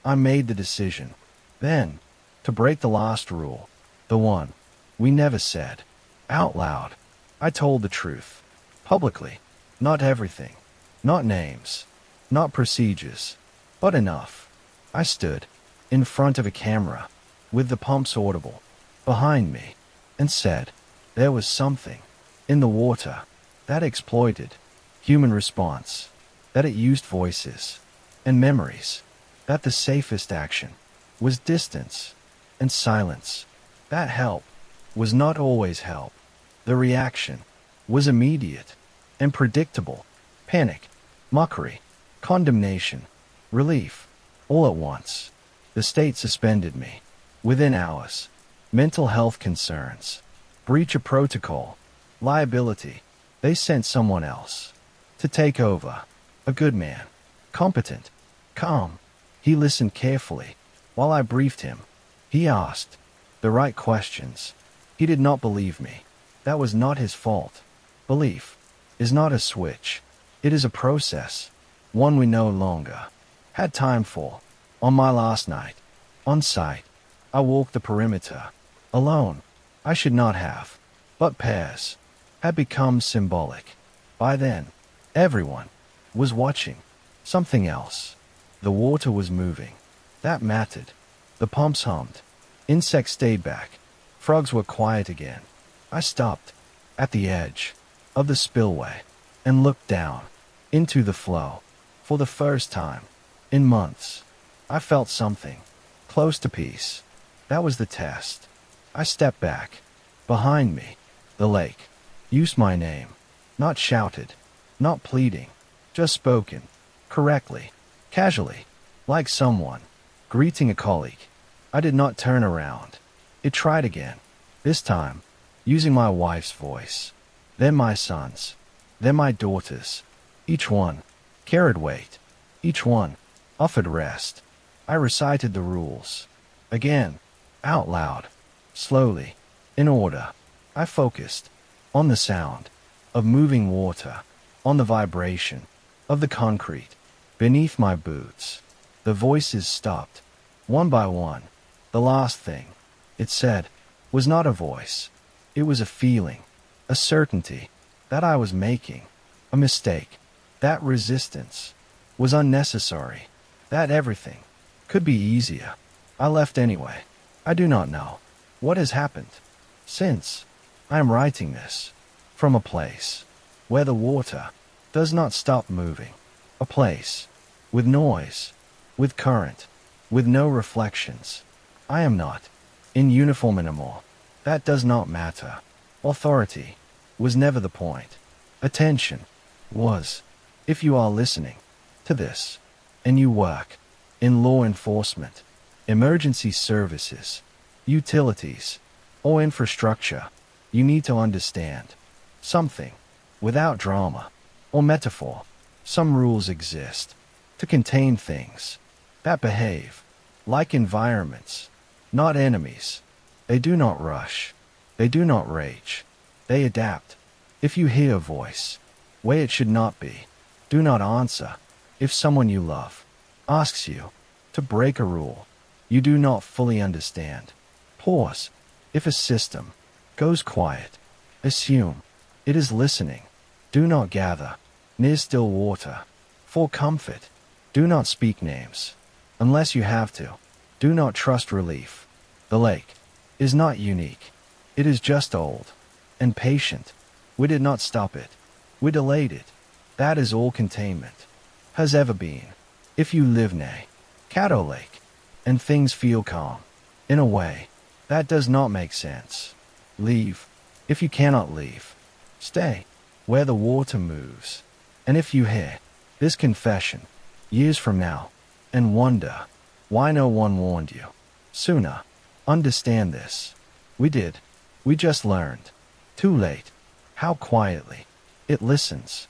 I made the decision then to break the last rule, the one we never said out loud. I told the truth publicly, not everything, not names, not procedures, but enough. I stood in front of a camera with the pumps audible behind me and said there was something in the water that exploited human response, that it used voices and memories, that the safest action was distance and silence. That help was not always help. The reaction was immediate and predictable. Panic, mockery, condemnation, relief, all at once. The state suspended me. Within hours, mental health concerns, breach of protocol, liability. They sent someone else to take over. A good man, competent, calm. He listened carefully while I briefed him. He asked the right questions. He did not believe me. That was not his fault. Belief is not a switch. It is a process, one we no longer had time for. On my last night, on site, I walked the perimeter, alone. I should not have, but pairs had become symbolic. By then, everyone was watching something else. The water was moving. That mattered. The pumps hummed. Insects stayed back. Frogs were quiet again. I stopped at the edge of the spillway and looked down into the flow. For the first time in months, I felt something close to peace. That was the test. I stepped back. Behind me, the lake used my name, not shouted, not pleading, just spoken, correctly, casually, like someone greeting a colleague. I did not turn around. It tried again, this time using my wife's voice, then my son's, then my daughter's. Each one carried weight. Each one offered rest. I recited the rules again, out loud, slowly, in order. I focused on the sound of moving water, on the vibration of the concrete beneath my boots. The voices stopped, one by one. The last thing it said was not a voice. It was a feeling, a certainty. that I was making a mistake, that resistance was unnecessary, that everything could be easier. I left anyway. I do not know what has happened since. I am writing this from a place where the water does not stop moving, a place with noise, with current, with no reflections. I am not in uniform anymore. That does not matter. Authority was never the point. Attention was. If you are listening to this and you work in law enforcement, emergency services, utilities, or infrastructure, you need to understand something. Without drama or metaphor, some rules exist to contain things that behave like environments, not enemies. They do not rush. They do not rage. They adapt. If you hear a voice where it should not be, do not answer. If someone you love asks you to break a rule you do not fully understand, pause. If a system goes quiet, assume it is listening. Do not gather near still water for comfort. Do not speak names unless you have to. Do not trust relief. The lake is not unique. It is just old and patient. We did not stop it. We delayed it. That is all containment has ever been. If you live near Caddo Lake and things feel calm in a way that does not make sense, leave. If you cannot leave, stay where the water moves. And if you hear this confession years from now and wonder why no one warned you sooner, understand this. We did. We just learned too late how quietly it listens.